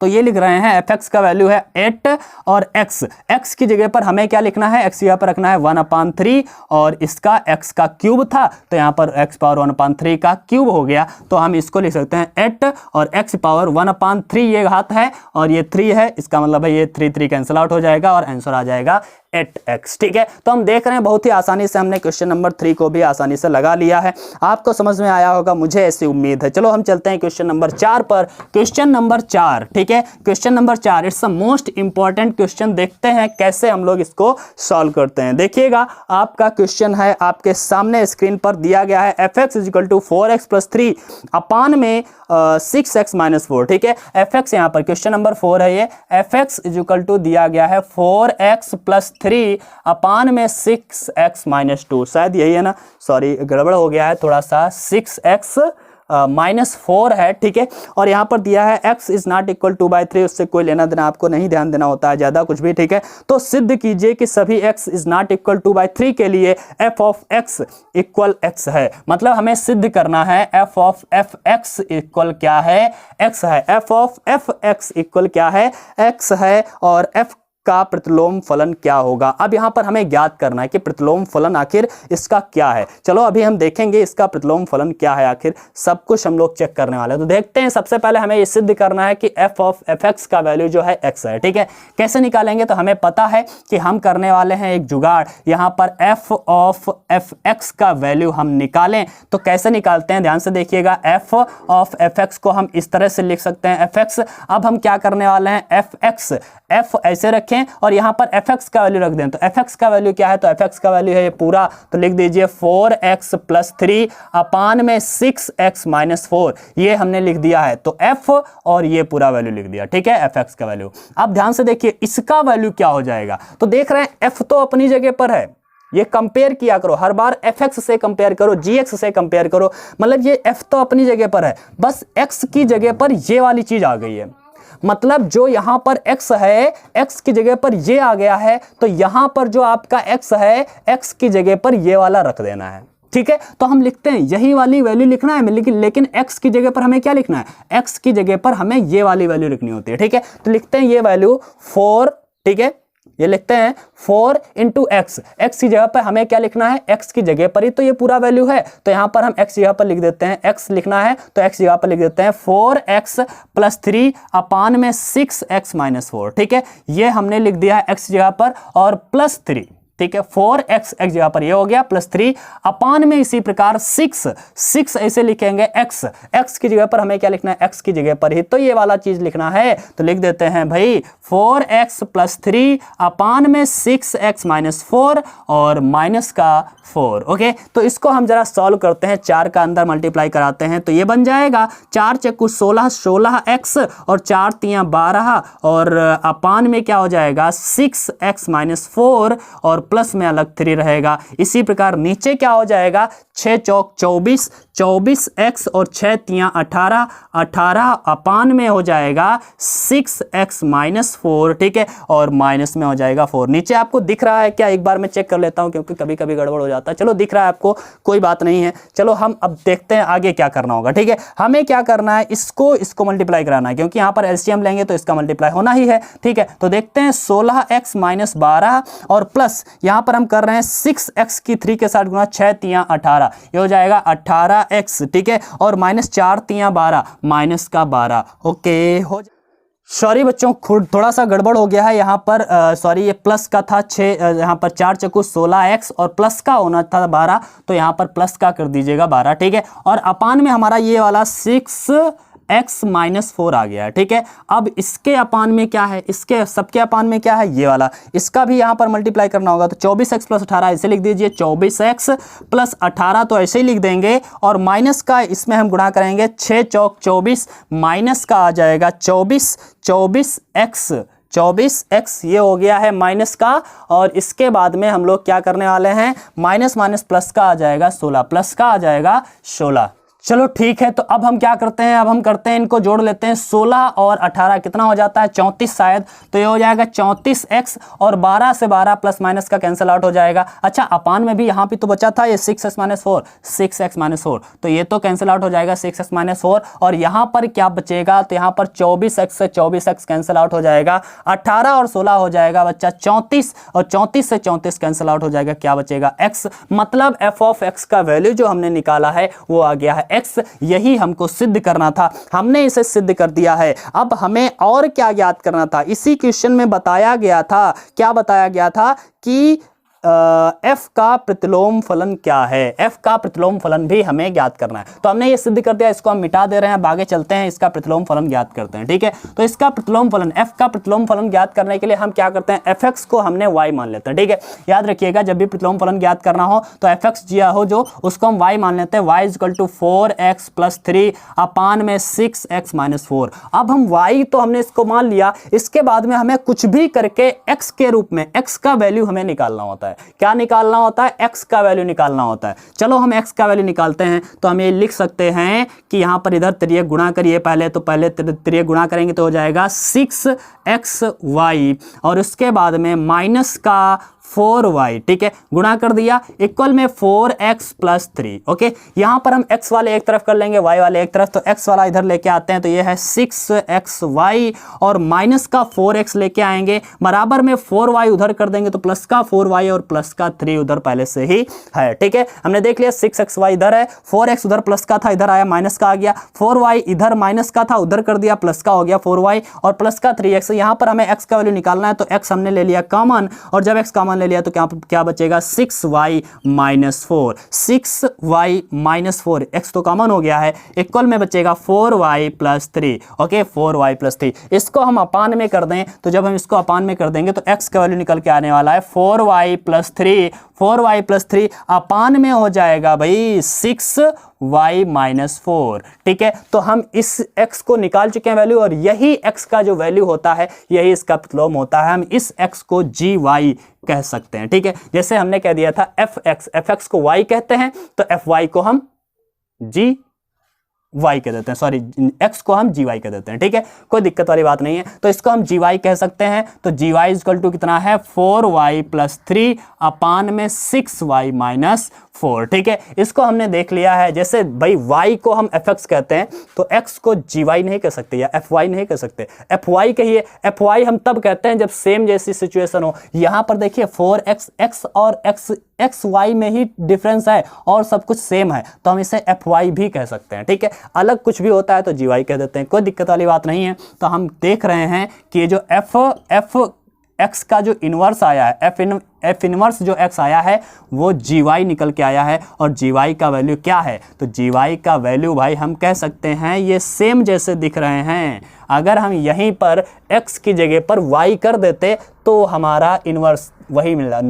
तो ये लिख रहे हैं fx का वैल्यू है 8, और x की जगह पर हमें क्या लिखना है, x यहाँ पर रखना है 1/3, और इसका x का क्यूब था तो यहाँ पर x पावर 1/3 का क्यूब हो गया, तो हम इसको लिख सकते हैं 8 और x पावर 1/3, ये घात है और ये 3 है, इसका मतलब है ये 3 कैंसिल आउट हो जाएगा और आंसर आ जाएगा 8x। ठीक है, तो हम देख रहे हैं बहुत ही आसानी से हमने क्वेश्चन नंबर 3 को भी आसानी से लगा लिया है, आपको समझ में आया होगा, मुझे ऐसी उम्मीद है। चलो हम चलते हैं क्वेश्चन नंबर 4 पर। क्वेश्चन नंबर 4, ठीक है, question number 4 it's a most important question, देखते हैं कैसे हम लोग इसको सॉल्व करते हैं। देखिएगा, आपका क्वेश्चन है आपके सामने स्क्रीन पर दिया गया है, fx is equal to 4x + 3 upon में 6x - 4। ठीक है, fx यहाँ पर क्वेश्चन नंबर 4 है, ये fx इज इक्वल टू दिया गया है 4x + 3 अपान में 6x - 2, शायद यही है ना, सॉरी गड़बड़ हो गया है थोड़ा सा, 6x -4 है। ठीक है, और यहाँ पर दिया है x इज नॉट इक्वल 2/3, उससे कोई लेना देना आपको नहीं ध्यान देना होता है ज़्यादा कुछ भी। ठीक है, तो सिद्ध कीजिए कि सभी x इज नॉट इक्वल 2/3 के लिए f of x equal x है। मतलब हमें सिद्ध करना है f ऑफ fx इक्वल क्या है, x है, f ऑफ fx इक्वल क्या है, x है, और f का प्रतिलोम फलन क्या होगा। अब यहां पर हमें ज्ञात करना है कि प्रतिलोम फलन आखिर इसका क्या है। चलो अभी हम देखेंगे इसका प्रतिलोम फलन क्या है, आखिर सब कुछ हम लोग चेक करने वाले हैं। तो देखते हैं, सबसे पहले हमें ये सिद्ध करना है कि f ऑफ fx का वैल्यू जो है x है। ठीक है, कैसे निकालेंगे, तो हमें पता है कि हम करने वाले हैं एक जुगाड़, यहां पर f ऑफ fx का वैल्यू हम निकालें, तो कैसे निकालते हैं, ध्यान से देखिएगा। f ऑफ fx को हम इस तरह से लिख सकते हैं fx। अब हम क्या करने वाले हैं, fx f ऐसे रखें और यहां पर fx का वैल्यू रख दें, तो fx का वैल्यू क्या है, तो fx का वैल्यू है ये पूरा, तो लिख दीजिए 4x + 3 अपान में 6x - 4, ये हमने लिख दिया है, तो f और ये पूरा वैल्यू लिख दिया। ठीक है, fx का वैल्यू। अब ध्यान से देखिए इसका वैल्यू क्या हो जाएगा, तो देख रहे हैं f तो अपनी जगह पर है, ये कंपेयर किया करो, हर बार fx से कंपेयर करो, gx से कंपेयर करो, मतलब ये f तो अपनी जगह पर है, बस x की जगह पर ये वाली चीज आ गई है। मतलब जो यहां पर x है, x की जगह पर ये आ गया है, तो यहां पर जो आपका x है, x की जगह पर ये वाला रख देना है। ठीक है, तो हम लिखते हैं यही वाली वैल्यू लिखना है, लेकिन x की जगह पर हमें क्या लिखना है, x की जगह पर हमें ये वाली वैल्यू लिखनी होती है। ठीक है, तो लिखते हैं ये वैल्यू 4, ठीक है, ये लिखते हैं 4 इंटू एक्स, एक्स की जगह पर हमें क्या लिखना है, एक्स की जगह पर ही तो ये पूरा वैल्यू है, तो यहां पर हम एक्स जगह पर लिख देते हैं, एक्स लिखना है तो एक्स जगह पर लिख देते हैं 4x प्लस 3 अपान में 6x माइनस 4। ठीक है, ये हमने लिख दिया है एक्स जगह पर और प्लस 3, ठीक है 4x एक्स जगह पर ये हो गया प्लस 3 अपान में इसी प्रकार 6 ऐसे लिखेंगे x की जगह पर हमें क्या लिखना है, x की जगह पर ही तो ये वाला चीज लिखना है, तो लिख देते हैं भाई 4x प्लस 3 अपान में 6x माइनस 4 और माइनस का 4। ओके, तो इसको हम जरा सॉल्व करते हैं, 4 का अंदर मल्टीप्लाई कराते हैं तो ये बन जाएगा 4 चक्कू 16 16x और 4 तियां 12 और अपान में क्या हो जाएगा 6x माइनस 4 और प्लस में अलग 3 रहेगा। इसी प्रकार नीचे क्या हो जाएगा 6 चौक 24 24x और 6 तियां 18 18 अपान में हो जाएगा 6x माइनस 4। ठीक है, और माइनस में हो जाएगा 4। नीचे आपको दिख रहा है क्या, एक बार मैं चेक कर लेता हूं क्योंकि कभी कभी गड़बड़ हो जाता है। चलो दिख रहा है आपको, कोई बात नहीं है। चलो हम अब देखते हैं आगे क्या करना होगा। ठीक है, हमें क्या करना है, इसको मल्टीप्लाई कराना है क्योंकि यहां पर एलसीएम लेंगे तो इसका मल्टीप्लाई होना ही है। ठीक है, तो देखते हैं 16x माइनस 12 और प्लस यहां पर हम कर रहे हैं 6x की 3 के साथ गुणा 6 तियां 18, ये हो जाएगा 18x। ठीक है, और माइनस 4 तियां 12 माइनस का 12। ओके, हो सॉरी बच्चों, थोड़ा सा गड़बड़ हो गया है यहाँ पर, सॉरी ये प्लस का था 6, यहाँ पर 4 चक्कू 16x और प्लस का होना था 12, तो यहाँ पर प्लस का कर दीजिएगा 12। ठीक है, और अपान में हमारा ये वाला 6x माइनस 4 आ गया है। ठीक है, अब इसके अपान में क्या है, इसके सबके अपान में क्या है, ये वाला, इसका भी यहाँ पर मल्टीप्लाई करना होगा तो 24x प्लस 18 ऐसे लिख दीजिए, 24x प्लस 18 तो ऐसे ही लिख देंगे और माइनस का इसमें हम गुणा करेंगे 6 चौक 24 माइनस का आ जाएगा 24x ये हो गया है माइनस का, और इसके बाद में हम लोग क्या करने वाले हैं, माइनस माइनस प्लस का आ जाएगा 16, प्लस का आ जाएगा 16। चलो ठीक है, तो अब हम क्या करते हैं, अब हम करते हैं इनको जोड़ लेते हैं, 16 और 18 कितना हो जाता है 34 शायद, तो ये हो जाएगा 34x और 12 से 12 प्लस माइनस का कैंसिल आउट हो जाएगा। अच्छा, अपान में भी यहाँ पे तो बचा था ये 6x माइनस 4 6x माइनस 4, तो ये तो कैंसिल आउट हो जाएगा 6x माइनस 4, और यहाँ पर क्या बचेगा, तो यहाँ पर 24x से 24x कैंसिल आउट हो जाएगा, 18 और 16 हो जाएगा बच्चा 34 और 34 से 34 कैंसिल आउट हो जाएगा, क्या बचेगा x, मतलब f ऑफ x का वैल्यू जो हमने निकाला है वो आ गया है x। यही हमको सिद्ध करना था, हमने इसे सिद्ध कर दिया है। अब हमें और क्या ज्ञात करना था, इसी क्वेश्चन में बताया गया था, क्या बताया गया था कि f का प्रतिलोम फलन क्या है, f का प्रतिलोम फलन भी हमें ज्ञात करना है। तो हमने ये सिद्ध कर दिया, इसको हम मिटा दे रहे हैं, अब आगे चलते हैं, इसका प्रतिलोम फलन ज्ञात करते हैं। ठीक है, तो इसका प्रतिलोम फलन, f का प्रतिलोम फलन ज्ञात करने के लिए हम क्या करते हैं, fx को हमने y मान लेते हैं। ठीक है, याद रखिएगा जब भी प्रतिलोम फलन ज्ञात करना हो तो fx जिया हो जो, उसको हम y मान लेते हैं, y equal to 4x plus 3 upon में 6x माइनस 4। अब हम y तो हमने इसको मान लिया, इसके बाद में हमें कुछ भी करके x के रूप में x का वैल्यू हमें निकालना होता है। क्या निकालना होता है, x का वैल्यू निकालना होता है। चलो हम x का वैल्यू निकालते हैं, तो हम ये लिख सकते हैं कि यहां पर इधर त्रियक गुणा करिए पहले, तो पहले त्रियक गुणा करेंगे तो हो जाएगा 6xy और उसके बाद में माइनस का 4y। ठीक है, गुणा कर दिया, इक्वल में 4x प्लस 3। ओके, यहां पर हम x वाले एक तरफ कर लेंगे, y वाले एक तरफ, तो x वाला इधर लेके आते हैं तो ये है 6xy और माइनस का 4x लेके आएंगे, बराबर में 4y उधर कर देंगे तो प्लस का 4y और प्लस का 3 उधर पहले से ही है। ठीक है, हमने देख लिया 6xy इधर है, 4x उधर प्लस का था, इधर आया माइनस का आ गया, 4y इधर माइनस का था, उधर कर दिया प्लस का हो गया 4y और प्लस का 3x। यहां पर हमें x का वैल्यू निकालना है तो x हमने ले लिया कॉमन, और जब x कॉमन ले लिया तो क्या बचेगा 6y minus 4, 6y minus 4, x तो कॉमन हो गया है, इक्वल में बचेगा 4y plus 3। Okay, 4y plus 3, इसको हम अपान में कर दें तो जब हम इसको अपान में कर देंगे तो x का वैल्यू निकल के आने वाला है 4y plus 3, 4y plus 3 upon में हो जाएगा भाई 6y माइनस 4। ठीक है, तो हम इस x को निकाल चुके हैं वैल्यू, और यही x का जो वैल्यू होता है यही इसका प्रतिलोम होता है, हम इस x को gy कह सकते हैं। ठीक है, जैसे हमने कह दिया था fx को y कहते हैं तो fy को हम g y कह देते हैं, सॉरी x को हम gy कह देते हैं, ठीक है, कोई दिक्कत वाली बात नहीं है। तो इसको हम gy कह सकते हैं। तो gy इक्वल टू कितना है 4y प्लस 3 अपान में 6y माइनस 4, ठीक है। इसको हमने देख लिया है, जैसे भाई y को हम fx कहते हैं तो x को gy नहीं कह सकते या fy नहीं कह सकते, fy कहिए। fy हम तब कहते हैं जब सेम जैसी सिचुएशन हो। यहां पर देखिए 4x x और x y में ही डिफरेंस है और सब कुछ सेम है, तो हम इसे fy भी कह सकते हैं, ठीक है। अलग कुछ भी होता है तो gy कह देते हैं, कोई दिक्कत वाली बात नहीं है। तो हम देख रहे हैं कि ये जो f x का जो इन्वर्स आया है, f इन्वर्स जो x आया है वो gy निकल के आया है। और gy का वैल्यू क्या है, तो gy का वैल्यू भाई हम कह सकते हैं ये सेम जैसे दिख रहे हैं। अगर हम यहीं पर x की जगह पर y कर देते तो हमारा इन्वर्स वही मिल रहा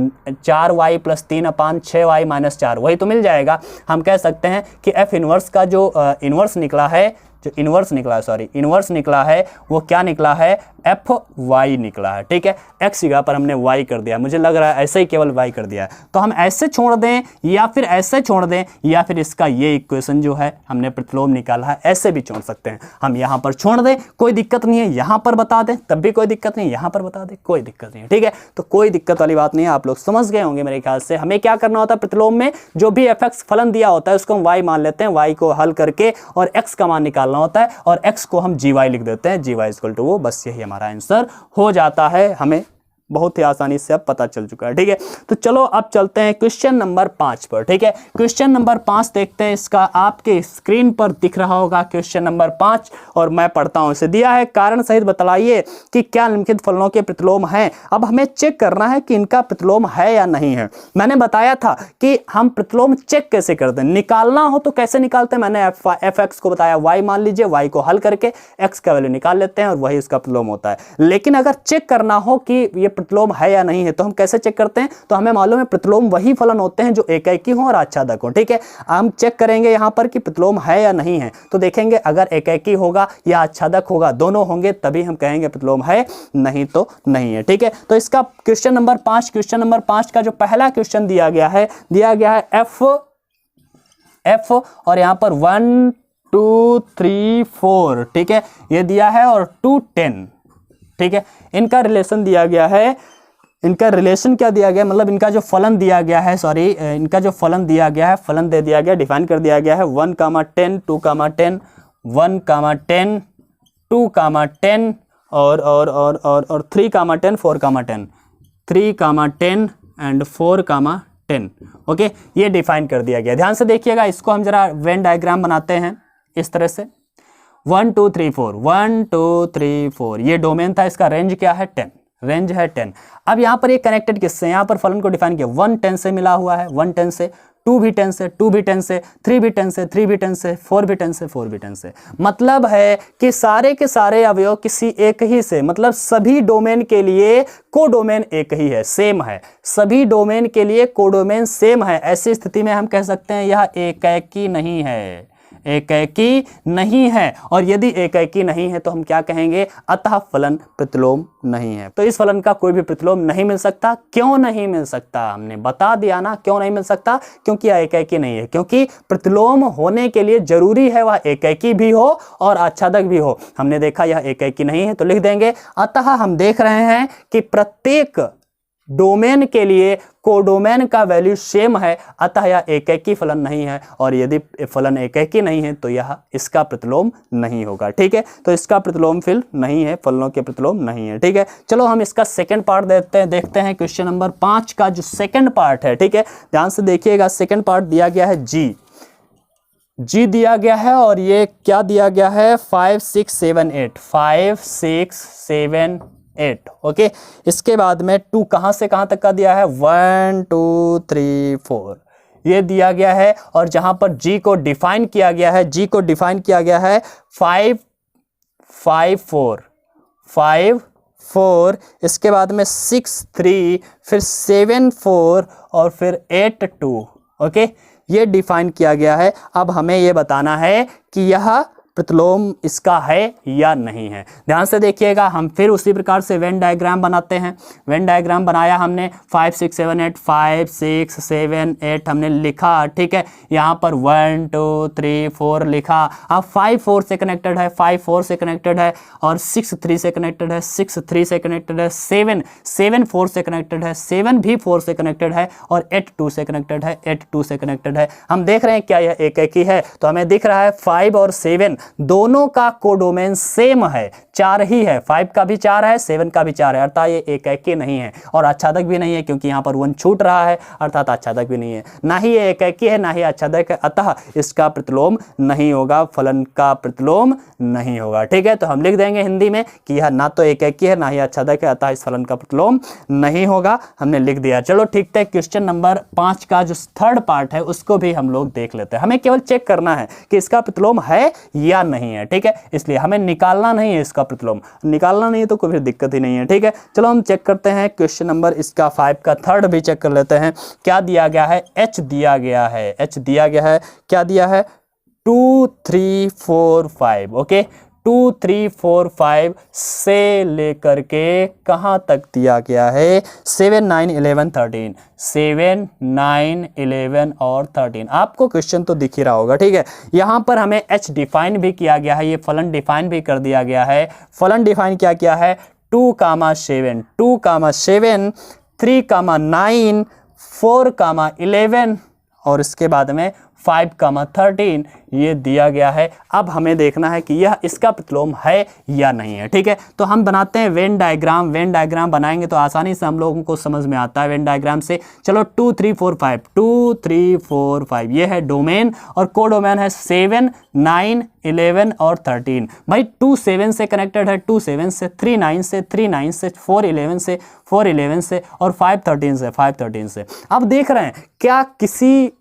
4y प्लस 3 अपान 6y माइनस 4, वही तो मिल जाएगा। हम कह सकते हैं कि f इन्वर्स का जो इन्वर्स निकला है, इन्वर्स निकला है वो क्या निकला है, fy निकला है, ठीक है। x जगह पर हमने y कर दिया, मुझे लग रहा है ऐसे ही केवल y कर दिया है। तो हम ऐसे छोड़ दें या फिर ऐसे छोड़ दें या फिर इसका ये इक्वेशन जो है हमने प्रतिलोम निकाला है ऐसे भी छोड़ सकते हैं। हम यहाँ पर छोड़ दें कोई दिक्कत नहीं है, यहाँ पर बता दें तब भी कोई दिक्कत नहीं है, यहाँ पर बता दें कोई दिक्कत नहीं है, ठीक है। तो कोई दिक्कत वाली बात नहीं है, आप लोग समझ गए होंगे मेरे ख्याल से। हमें क्या करना होता है, प्रतिलोम में जो भी fx फलन दिया होता है उसको हम y मान लेते हैं, y को हल करके और x का मान निकालना होता है और x को हम gy लिख देते हैं, gy इक्वल टू वो, बस यही हमारा आंसर हो जाता है। हमें बहुत ही आसानी से अब पता चल चुका है, ठीक है। तो चलो अब चलते हैं क्वेश्चन नंबर 5 पर, ठीक है। क्वेश्चन नंबर 5 देखते हैं, इसका आपके स्क्रीन पर दिख रहा होगा क्वेश्चन नंबर 5 और मैं पढ़ता हूं। इसे दिया है कारण सहित बतलाइए कि क्या निम्नलिखित फलनों के प्रतिलोम हैं। अब हमें चेक करना है कि इनका प्रतिलोम है या नहीं है। मैंने बताया था कि हम प्रतिलोम चेक कैसे करते हैं, निकालना हो तो कैसे निकालते हैं। मैंने fx को बताया, y मान लीजिए, y को हल करके x का वैल्यू निकाल लेते हैं और वही उसका प्रतिलोम होता है। लेकिन अगर चेक करना हो कि ये प्रतिलोम है या नहीं है तो हम कैसे चेक करते हैं, तो हमें मालूम है प्रतिलोम वही फलन होते हैं जो एकाएकी हो और आच्छादक हो, ठीक है। हम चेक करेंगे यहां पर कि प्रतिलोम है या नहीं है, तो देखेंगे अगर एकाएकी होगा या आच्छादक होगा, दोनों होंगे तभी हम कहेंगे प्रतिलोम है, नहीं तो नहीं है, ठीक है। तो इसका क्वेश्चन नंबर 5 का जो पहला क्वेश्चन दिया गया है f और यहां पर 1 2 3 4, ठीक है, ये दिया है और 2 10, ठीक है। इनका रिलेशन दिया गया है, इनका रिलेशन क्या दिया गया, मतलब इनका जो फलन दिया गया है, सॉरी इनका जो फलन दिया गया है, फलन दे दिया गया, डिफाइन कर दिया गया है 1, 10, 2, 10, 1, 10, 2, 10 और 3, 10, 4, 10, 3, 10 एंड 4, 10, ओके, ये डिफाइन कर दिया गया। ध्यान से देखिएगा, इसको हम जरा वेन डायग्राम बनाते हैं इस तरह से 1 2 3 4 1 2 3 4, ये डोमेन था, इसका रेंज क्या है 10, रेंज है 10। अब यहाँ पर ये कनेक्टेड किससे, यहाँ पर फलन को डिफाइन किया 1 10 से मिला हुआ है, 1 10 से, 2 भी 10 से, 2 भी 10 से, 3 भी 10 से, 3 भी 10 से, 4 भी 10 से, 4 भी 10 से। मतलब है कि सारे के सारे अवयव किसी एक ही से, मतलब सभी डोमेन के लिए कोडोमेन एक ही है, सेम है, सभी डोमेन के लिए कोडोमेन सेम है। ऐसी स्थिति में हम कह सकते हैं यह एकाएकी नहीं है, एकाएकी नहीं है। और यदि एकाएकी नहीं है तो हम क्या कहेंगे, अतः फलन प्रतिलोम नहीं है। तो इस फलन का कोई भी प्रतिलोम नहीं मिल सकता। क्यों नहीं मिल सकता, हमने बता दिया ना, क्यों नहीं मिल सकता, क्योंकि यह एकाएकी नहीं है। क्योंकि प्रतिलोम होने के लिए जरूरी है वह एकाएकी भी हो और आच्छादक भी हो। हमने देखा यह एकाएकी नहीं है तो लिख देंगे, अतः हम देख रहे हैं कि प्रत्येक डोमेन के लिए कोडोमेन का वैल्यू सेम है, अतः यह एकाएकी फलन नहीं है। और यदि फलन एकाएकी नहीं है तो यह इसका प्रतिलोम नहीं होगा, ठीक है। तो इसका प्रतिलोम फिर नहीं है, फलनों के प्रतिलोम नहीं है, ठीक है। चलो हम इसका सेकंड पार्ट देखते हैं क्वेश्चन नंबर 5 का जो सेकंड पार्ट है, ठीक है। ध्यान से देखिएगा, सेकंड पार्ट दिया गया है जी दिया गया है और ये क्या दिया गया है 5 6 7 8 5 6 7 8, ओके। इसके बाद में 2 कहां से कहां तक का दिया है 1 2 3 4, ये दिया गया है। और जहां पर जी को डिफाइन किया गया है, जी को डिफाइन किया गया है 5 5 4 5 4, इसके बाद में 6 3, फिर 7 4 और फिर 8 2, ओके, ये डिफाइन किया गया है। अब हमें ये बताना है कि यह प्रतिलोम इसका है या नहीं है। ध्यान से देखिएगा, हम फिर उसी प्रकार से वेन डायग्राम बनाते हैं। वेन डायग्राम बनाया हमने 5 6 7 8 5 6 7 8 हमने लिखा, ठीक है। यहाँ पर 1 2 3 4 लिखा। अब 5 4 से कनेक्टेड है, 5 4 से कनेक्टेड है, और 6 3 से कनेक्टेड है, 6 3 से कनेक्टेड है, 7 7 4 से कनेक्टेड है, 7 भी 4 से कनेक्टेड है, और 8 2 से कनेक्टेड है, 8 2 से कनेक्टेड है। हम देख रहे हैं क्या यह एक ही है, तो हमें दिख रहा है 5 और 7 दोनों का कोडोमेन सेम है, 4 ही है। 5 का भी 4 है, 7 का भी 4 है, अर्थात ये एक ही नहीं है, और आच्छादक भी नहीं है, क्योंकि यहाँ पर 1 छूट रहा है, अर्थात आच्छादक भी नहीं है। ना ही ये एक ही है, ना ही आच्छादक है, अतः इसका प्रतिलोम नहीं होगा, फलन का प्रतिलोम नहीं होगा। ठीक है, तो हम लिख देंगे हिंदी में कि यह ना तो एक ही है, ना ही आच्छादक है, अतः इस फलन का प्रतिलोम नहीं होगा। हमने लिख दिया। चलो ठीक है, क्वेश्चन नंबर 5 का जो थर्ड पार्ट है उसको भी हम लोग देख लेते हैं। हमें केवल चेक करना है कि इसका प्रतिलोम है या नहीं है, ठीक है। इसलिए हमें निकालना नहीं है, इसका प्रतिलोम निकालना नहीं है तो कोई भी दिक्कत ही नहीं है, ठीक है। चलो हम चेक करते हैं क्वेश्चन नंबर इसका 5 का थर्ड भी चेक कर लेते हैं। क्या दिया गया है? h दिया गया है, h दिया गया है। क्या दिया है? 2 3 4 5, ओके। 2 3 4 5 से लेकर के कहाँ तक दिया गया है? 7 9 11 13, 7 9 11 और 13। आपको क्वेश्चन तो दिख ही रहा होगा, ठीक है। यहाँ पर हमें h डिफाइन भी किया गया है, ये फलन डिफाइन भी कर दिया गया है। फलन डिफाइन क्या किया है? 2 7 2 7 3 9 4 11 और इसके बाद में 5 13 ये दिया गया है। अब हमें देखना है कि यह इसका प्रतिलोम है या नहीं है, ठीक है। तो हम बनाते हैं वेन डायग्राम। वेन डायग्राम बनाएंगे तो आसानी से हम लोगों को समझ में आता है वेन डायग्राम से। चलो 2 3 4 5, 2 3 4 5 ये है डोमेन, और कोडोमेन है 7 9 11 और 13। भाई 2 7 से कनेक्टेड है, 2 7 से, 3 9 से, 3 9 से, 4 11 से, 4 11 से, और 5 13 से, 5 13 से। अब देख रहे हैं क्या किसी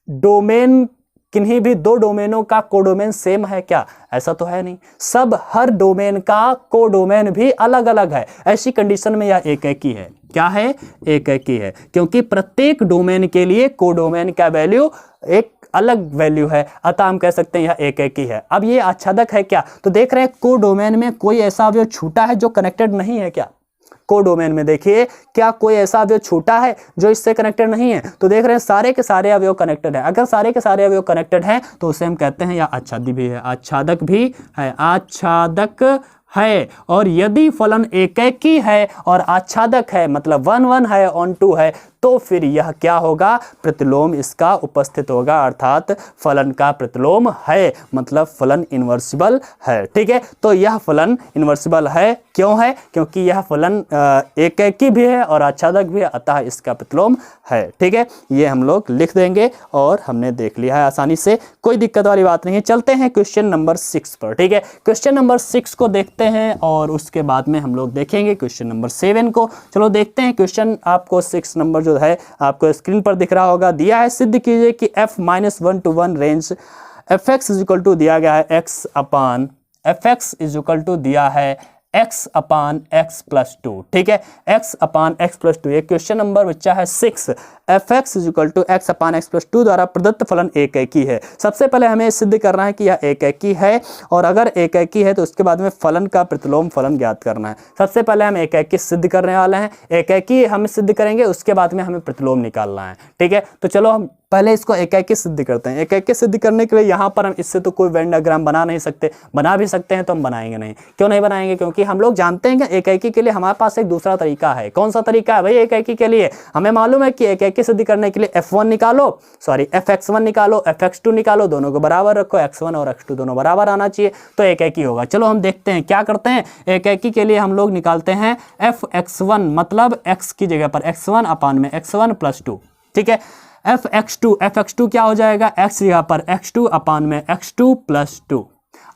डोमेन, किन्हीं भी दो डोमेनों का कोडोमेन सेम है क्या? ऐसा तो है नहीं, सब हर डोमेन का कोडोमेन भी अलग अलग है। ऐसी कंडीशन में यह एक ही है। क्या है? एक ही है, क्योंकि प्रत्येक डोमेन के लिए कोडोमेन का वैल्यू एक अलग वैल्यू है, अतः हम कह सकते हैं यह एक ही है। अब ये आच्छादक है क्या? तो देख रहे हैं कोडोमेन में कोई ऐसा अवयव छूटा है जो कनेक्टेड नहीं है क्या? कोडोमेन में देखिए क्या कोई ऐसा अवयव छूटा है जो इससे कनेक्टेड नहीं है? तो देख रहे हैं सारे के सारे अवयव कनेक्टेड है। अगर सारे के सारे अवयव कनेक्टेड हैं तो उसे हम कहते हैं या आच्छादित भी है, आच्छादक भी है, आच्छादक है। और यदि फलन एक ही है और आच्छादक है, मतलब 1 1 है, ऑन 2 है, तो फिर यह क्या होगा? प्रतिलोम इसका उपस्थित होगा, अर्थात फलन का प्रतिलोम है, मतलब फलन इन्वर्सिबल है, ठीक है। तो यह फलन इन्वर्सिबल है, क्यों है? क्योंकि यह फलन एक ही भी है और आच्छादक भी है, अतः इसका प्रतिलोम है, ठीक है। ये हम लोग लिख देंगे और हमने देख लिया है आसानी से, कोई दिक्कत वाली बात नहीं है। चलते हैं क्वेश्चन नंबर 6 पर, ठीक है। क्वेश्चन नंबर 6 को देखते हैं और उसके बाद में हम लोग देखेंगे क्वेश्चन नंबर 7 को। चलो देखते हैं क्वेश्चन। आपको 6 नंबर जो है आपको स्क्रीन पर दिख रहा होगा। दिया है सिद्ध कीजिए कि f-1 to 1 range fx is equal to दिया गया है x upon fx is equal to दिया है x अपान x प्लस 2, ठीक है। x अपान x प्लस 2, ये क्वेश्चन नंबर बच्चा है 6। fx is equal to x upon x plus 2 द्वारा प्रदत्त फलन एक ही है। सबसे पहले हमें सिद्ध करना है कि यह एक ही है, और अगर एक ही है तो उसके बाद में फलन का प्रतिलोम फलन ज्ञात करना है। सबसे पहले हम एक ही सिद्ध करने वाले हैं, एक ही हम सिद्ध करेंगे, उसके बाद में हमें प्रतिलोम निकालना है, ठीक है। तो चलो हम पहले इसको एक सिद्ध करते हैं। एक सिद्ध करने के लिए यहाँ पर हम इससे तो कोई वेन डायग्राम बना नहीं सकते, बना भी सकते हैं तो हम बनाएंगे नहीं। क्यों नहीं बनाएंगे? क्योंकि हम लोग जानते हैं कि एक के लिए हमारे पास एक दूसरा तरीका है। कौन सा तरीका है भाई? एक के लिए हमें मालूम है कि एक सिद्ध करने के लिए f1 निकालो, सॉरी fx1 निकालो, fx2 निकालो, दोनों को बराबर रखो, x1 और x2 दोनों बराबर आना चाहिए, तो एक ही होगा। चलो हम देखते हैं क्या करते हैं। एक के लिए हम लोग निकालते हैं fx1, मतलब x की जगह पर x1 अपान में x1 प्लस 2, ठीक है। fx2 क्या हो जाएगा? x जगह पर x2 अपान में x2 प्लस 2।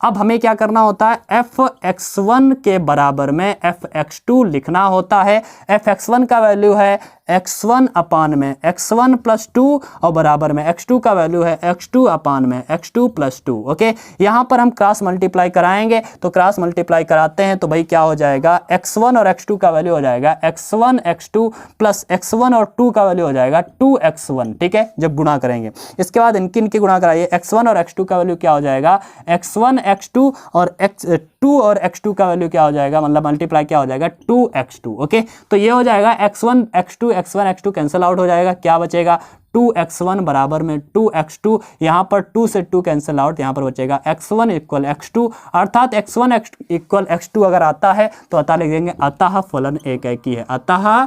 अब हमें क्या करना होता है? fx1 के बराबर में fx2 लिखना होता है। fx1 का वैल्यू है x1 अपान में x1 प्लस 2 और बराबर में x2 का वैल्यू है x2 अपान में x2 प्लस 2। ओके, यहाँ पर हम क्रॉस मल्टीप्लाई कराएंगे, तो क्रॉस मल्टीप्लाई कराते हैं तो भाई क्या हो जाएगा, x1 और x2 का वैल्यू हो जाएगा x1 x2 प्लस x1 और 2 का वैल्यू हो जाएगा 2x1। ठीक है, जब गुणा करेंगे इसके बाद इनके गुणा कराइए, x1 और x2 का वैल्यू क्या हो जाएगा, x1 x2 और x2 और x2 का वैल्यू क्या हो जाएगा, मतलब मल्टीप्लाई क्या हो जाएगा 2x2। ओके, तो ये हो जाएगा x1 x2 कैंसिल आउट हो जाएगा, क्या बचेगा 2x1 बराबर में 2x2, यहाँ पर 2 से 2 कैंसिल आउट, यहाँ पर बचेगा x1 इक्वल x2, अर्थात x1 इक्वल x2 अगर आता है तो अतः लिख देंगे अतः फलन एकेकी है, अतः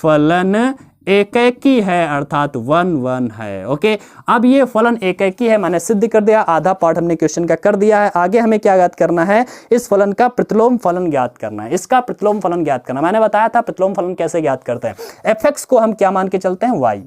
फलन एकेकी है, अर्थात 1 1 है। ओके, अब ये फलन एकेकी है मैंने सिद्ध कर दिया, आधा पार्ट हमने क्वेश्चन का कर दिया है। आगे हमें क्या ज्ञात करना है, इस फलन का प्रतिलोम फलन ज्ञात करना है, इसका प्रतिलोम फलन ज्ञात करना। मैंने बताया था प्रतिलोम फलन कैसे ज्ञात करते हैं, fx को हम क्या मान के चलते हैं, y।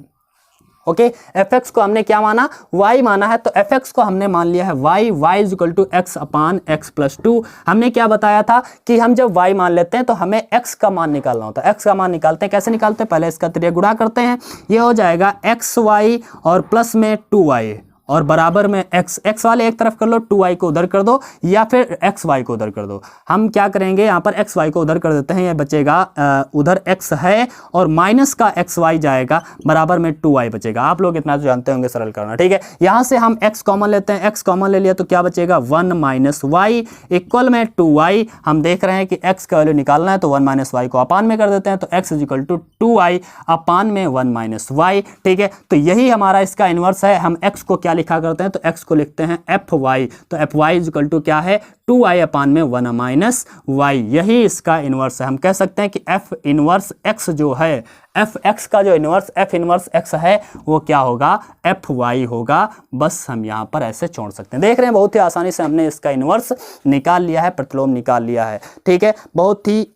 ओके, fx को हमने क्या माना, y माना है, तो fx को हमने मान लिया है y is equal to x upon x plus 2। हमने क्या बताया था कि हम जब y मान लेते हैं तो हमें x का मान निकालना होता है। x का मान निकालते हैं, कैसे निकालते हैं, पहले इसका त्रिज्या गुणा करते हैं, ये हो जाएगा xy और प्लस में 2y और बराबर में x वाले एक तरफ कर लो, 2y को उधर कर दो, या फिर xy को उधर कर दो। हम क्या करेंगे, यहाँ पर xy को उधर कर देते हैं, ये बचेगा उधर x है और माइनस का xy जाएगा, बराबर में 2y बचेगा। आप लोग इतना तो जानते होंगे सरल करना। ठीक है, यहाँ से हम x कॉमन लेते हैं, x कॉमन ले लिया तो क्या बचेगा 1 माइनस y इक्वल में 2y। हम देख रहे हैं कि x का वैल्यू निकालना है तो 1 माइनस y को अपान में कर देते हैं, तो x is equal to 2y upon में 1 माइनस y। ठीक है, तो यही हमारा इसका इनवर्स है। हम x को क्या लिखा करते हैं, तो x को लिखते हैं fy, तो fy इज इक्वल टू क्या है 2y अपान में 1 माइनस y, यही इसका इनवर्स है। हम कह सकते हैं कि f इनवर्स x जो है, fx का जो इनवर्स f इनवर्स x है वो क्या होगा, fy होगा। बस हम यहाँ पर ऐसे छोड़ सकते हैं, देख रहे हैं बहुत ही आसानी से हमने इसका इनवर्स निकाल लिया है, प्रतिलोम निकाल लिया है। ठीक है, बहुत ही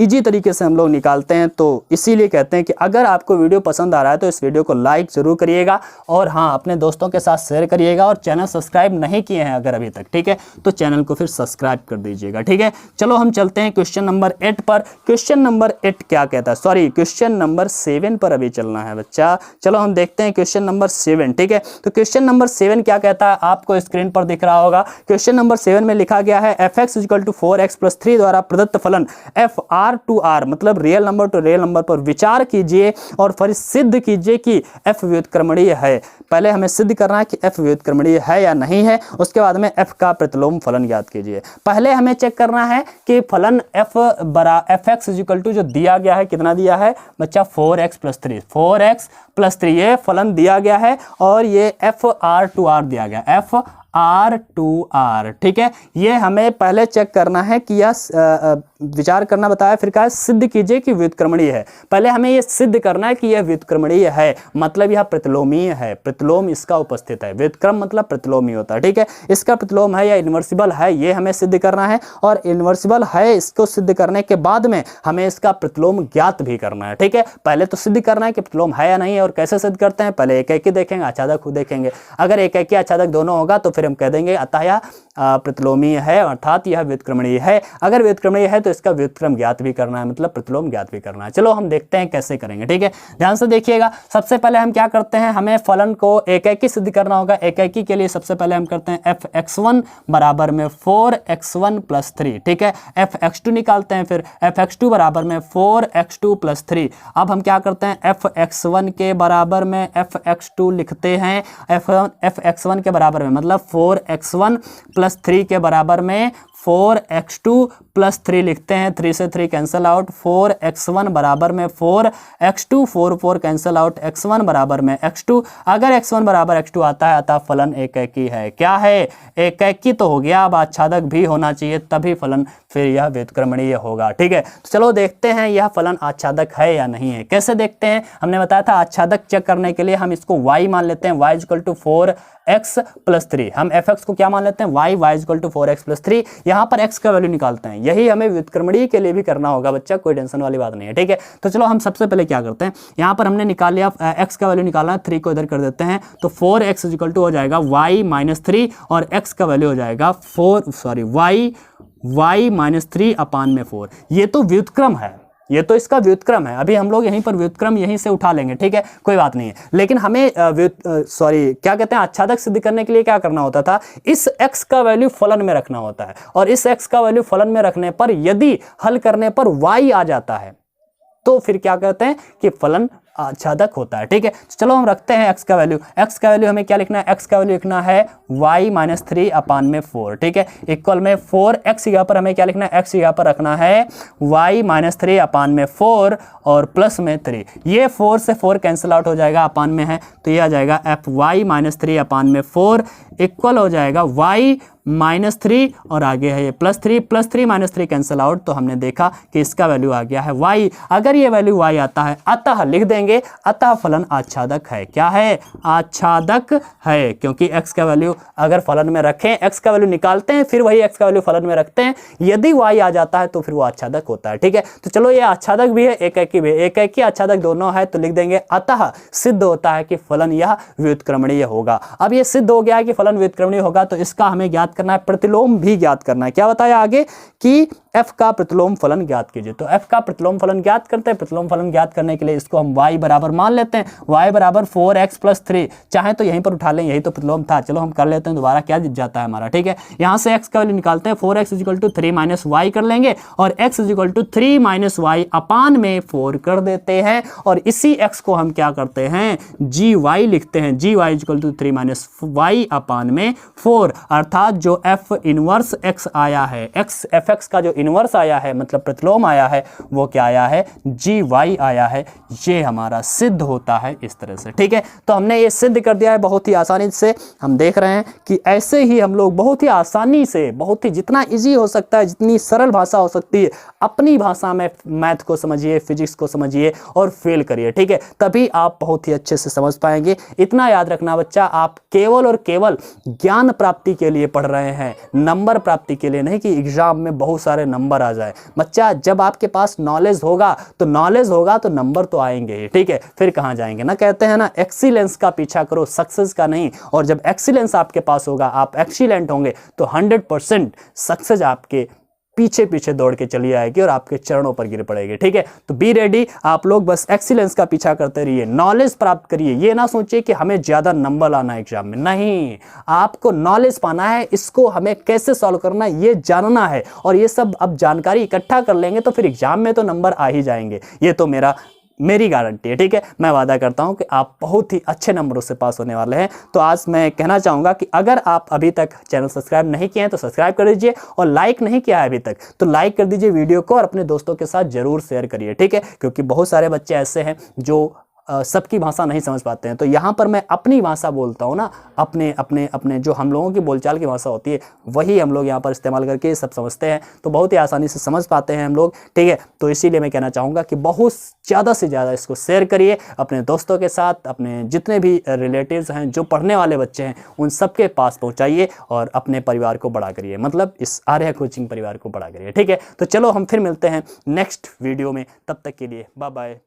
इजी तरीके से हम लोग निकालते हैं, तो इसीलिए कहते हैं कि अगर आपको वीडियो पसंद आ रहा है तो इस वीडियो को लाइक जरूर करिएगा और हाँ अपने दोस्तों के साथ शेयर करिएगा, और चैनल सब्सक्राइब नहीं किए हैं अगर अभी तक, ठीक है, तो चैनल को फिर सब्सक्राइब कर दीजिएगा। ठीक है, चलो हम चलते हैं क्वेश्चन नंबर 8 पर। क्वेश्चन नंबर 8 क्या कहता है, सॉरी क्वेश्चन नंबर 7 पर अभी चलना है बच्चा। चलो हम देखते हैं क्वेश्चन नंबर 7। ठीक है, तो क्वेश्चन नंबर 7 क्या कहता है, आपको स्क्रीन पर दिख रहा होगा। क्वेश्चन नंबर 7 में लिखा गया है fx equal to 4x plus 3 द्वारा प्रदत्त फलन f r टू r, मतलब real number two real number पर विचार कीजिए और फिर सिद्ध कीजिए कि f व्युत्क्रमणीय है। पहले हमें सिद्ध करना है कि f व्युत्क्रमणीय है या नहीं है, उसके बाद में f का प्रतिलोम फलन ज्ञात कीजिए। पहले हमें चेक करना है कि फलन fx इक्वल टू जो दिया गया है, कितना दिया है बच्चा 4x प्लस 3, 4x प्लस 3 ये फलन दिया गया है, और ये f r टू r दिया गया, f r टू r। ठीक है, ये हमें पहले चेक करना है कि यह विचार करना बताया, फिर कहा सिद्ध कीजिए कि व्युत्क्रमणीय है। पहले हमें यह सिद्ध करना है कि यह व्युत्क्रमणीय है, मतलब यह प्रतिलोमीय है, प्रतिलोम इसका उपस्थित है। व्युत्क्रम मतलब प्रतिलोमी होता है। ठीक है, इसका प्रतिलोम है या इन्वर्सिबल है, ये हमें सिद्ध करना है, और इन्वर्सिबल है इसको सिद्ध करने के बाद में हमें इसका प्रतिलोम ज्ञात भी करना है। ठीक है, पहले तो सिद्ध करना है कि प्रतिलोम है या नहीं है, और कैसे सिद्ध करते हैं, पहले एकाकी देखेंगे, आच्छादक देखेंगे। अगर एकाकी आच्छादक दोनों होगा तो फिर हम कह देंगे अतः यह प्रतिलोमीय है, अर्थात यह व्युत्क्रमणीय है। अगर व्युत्क्रमणीय है तो इसका व्युत्क्रम ज्ञात भी करना है, मतलब प्रतिलोम ज्ञात भी करना है। चलो हम देखते हैं कैसे करेंगे। ठीक है, ध्यान से देखिएगा। सबसे पहले हम क्या करते हैं, हमें फलन को एकाकी सिद्ध करना होगा। एकाकी के लिए सबसे पहले हम करते हैं fx1 बराबर में 4x1 प्लस 3। ठीक है, fx2 निकालते हैं, फिर fx2 बराबर में 4x2 प्लस 3। अब हम क्या करते हैं, fx1 के बराबर में fx2 लिखते हैं, fx1 के बराबर में मतलब 4x1 प्लस 3 के बराबर में 4x2 प्लस 3 लिखते हैं, 3 से 3 कैंसिल आउट, 4x1 बराबर में 4x2, 4 कैंसिल आउट, x1 बराबर में x2। अगर x1 बराबर x2 आता है अतः फलन एकाकी है। क्या है, एकाकी तो हो गया, अब आच्छादक भी होना चाहिए, तभी फलन फिर यह व्युत्क्रमणीय होगा। ठीक है, तो चलो देखते हैं यह फलन आच्छादक है या नहीं है। कैसे देखते हैं, हमने बताया था आच्छादक चेक करने के लिए हम इसको y मान लेते हैं, y equal to 4x plus 3। हम fx को क्या मान लेते हैं, y equal to 4x plus 3। यहाँ पर x का वैल्यू निकालते हैं, यही हमें व्युत्क्रमणीय के लिए भी करना होगा बच्चा, कोई टेंशन वाली बात नहीं है। ठीक है, तो चलो हम सबसे पहले क्या करते हैं, यहाँ पर हमने निकाल लिया x का वैल्यू निकालना है, 3 को इधर कर देते हैं, तो 4x इक्वल टू हो जाएगा y माइनस 3, और x का वैल्यू हो जाएगा y माइनस 3 अपान में 4। ये तो व्युत्क्रम है, ये तो इसका व्युत्क्रम है। अभी हम लोग यहीं पर व्युत्क्रम यहीं से उठा लेंगे, ठीक है, कोई बात नहीं है। लेकिन हमें क्या कहते हैं, आच्छादक सिद्ध करने के लिए क्या करना होता था, इस x का वैल्यू फलन में रखना होता है, और इस x का वैल्यू फलन में रखने पर यदि हल करने पर y आ जाता है तो फिर क्या कहते हैं कि फलन आच्छादक होता है, ठीक है। चलो हम रखते हैं x का वैल्यू हमें क्या लिखना है, x का वैल्यू लिखना है y माइनस 3 अपान में 4, ठीक है, इक्वल में 4, x यहाँ पर हमें क्या लिखना है, x यहाँ पर रखना है y माइनस 3 अपान में 4 और प्लस में 3। ये 4 से 4 कैंसिल आउट हो जाएगा, अपान में है तो ये आ जाएगा एफ वाई माइनस 3 अपान में 4 इक्वल हो जाएगा y माइनस 3 और आगे है ये प्लस 3 माइनस 3 कैंसिल आउट, तो हमने देखा कि इसका वैल्यू आ गया है y। अगर ये वैल्यू y आता है अतः लिख देंगे, अतः फलन आच्छादक है। क्या है, आच्छादक है, क्योंकि x का वैल्यू अगर फलन में रखें, x का वैल्यू निकालते हैं फिर वही x का वैल्यू फलन में रखते हैं, यदि y आ जाता है तो फिर वो आच्छादक होता है, ठीक है। तो चलो ये आच्छादक भी है, एकाकी भी है, एकाकी आच्छादक दोनों है, तो लिख देंगे अतः सिद्ध होता है कि फलन यह व्युत्क्रमणीय होगा। अब ये सिद्ध हो गया कि फलन व्युत्क्रमणीय होगा, तो इसका हमें ज्ञात करना है, प्रतिलोम भी ज्ञात करना है। क्या बताया आगे कि f का प्रतिलोम फलन ज्ञात कीजिए, तो f का प्रतिलोम फलन ज्ञात करते हैं। प्रतिलोम फलन ज्ञात करने के लिए इसको हम y बराबर मान लेते हैं, y बराबर 4x प्लस 3, चाहे तो यहीं पर उठा लें, यही तो प्रतिलोम था, चलो हम कर लेते हैं, दोबारा क्या जाता है हमारा, ठीक है। यहाँ से x का वैल्यू निकालते हैं, 4x is equal to 3 minus Y कर लेंगे और x is equal to 3 minus y upon में 4 कर देते हैं, और इसी x को हम क्या करते हैं, gy लिखते हैं, gy is equal to 3 minus y upon में 4, अर्थात जो f इनवर्स x आया है, fx का जो इनवर्स आया है मतलब प्रतिलोम आया है, वो क्या आया है, gy आया है। ये हमारा सिद्ध होता है इस तरह से, ठीक है। तो हमने ये सिद्ध कर दिया है बहुत ही आसानी से। हम देख रहे हैं कि ऐसे ही हम लोग बहुत ही आसानी से, बहुत ही जितना इजी हो सकता है, जितनी सरल भाषा हो सकती है, अपनी भाषा में मैथ को समझिए, फिजिक्स को समझिए और फेल करिए, ठीक है, तभी आप बहुत ही अच्छे से समझ पाएंगे। इतना याद रखना बच्चा, आप केवल और केवल ज्ञान प्राप्ति के लिए पढ़ रहे हैं, नंबर प्राप्ति के लिए नहीं कि एग्जाम में बहुत सारे नंबर आ जाए। बच्चा जब आपके पास नॉलेज होगा तो नंबर तो आएंगे ही, ठीक है, फिर कहाँ जाएंगे ना, कहते हैं ना एक्सीलेंस का पीछा करो, सक्सेस का नहीं। और जब एक्सीलेंस आपके पास होगा, आप एक्सीलेंट होंगे, तो 100% सक्सेस आपके पीछे पीछे दौड़ के चली आएगी और आपके चरणों पर गिर पड़ेगी, ठीक है। तो बी रेडी, आप लोग बस एक्सीलेंस का पीछा करते रहिए, नॉलेज प्राप्त करिए। ये ना सोचिए कि हमें ज्यादा नंबर लाना है एग्जाम में, नहीं, आपको नॉलेज पाना है, इसको हमें कैसे सॉल्व करना है ये जानना है, और ये सब अब जानकारी इकट्ठा कर लेंगे तो फिर एग्जाम में तो नंबर आ ही जाएंगे। ये तो मेरी गारंटी है, ठीक है। मैं वादा करता हूं कि आप बहुत ही अच्छे नंबरों से पास होने वाले हैं। तो आज मैं कहना चाहूँगा कि अगर आप अभी तक चैनल सब्सक्राइब नहीं किए हैं तो सब्सक्राइब कर दीजिए, और लाइक नहीं किया है अभी तक तो लाइक कर दीजिए वीडियो को, और अपने दोस्तों के साथ जरूर शेयर करिए, ठीक है, क्योंकि बहुत सारे बच्चे ऐसे हैं जो सबकी भाषा नहीं समझ पाते हैं। तो यहाँ पर मैं अपनी भाषा बोलता हूँ ना, अपने जो हम लोगों की बोलचाल की भाषा होती है वही हम लोग यहाँ पर इस्तेमाल करके सब समझते हैं, तो बहुत ही आसानी से समझ पाते हैं हम लोग, ठीक है। तो इसीलिए मैं कहना चाहूँगा कि बहुत ज़्यादा से ज़्यादा इसको शेयर करिए अपने दोस्तों के साथ, अपने जितने भी रिलेटिव्स हैं, जो पढ़ने वाले बच्चे हैं, उन सबके पास पहुँचाइए, और अपने परिवार को बड़ा करिए, मतलब इस आर्या कोचिंग परिवार को बड़ा करिए, ठीक है। तो चलो हम फिर मिलते हैं नेक्स्ट वीडियो में, तब तक के लिए बाय बाय।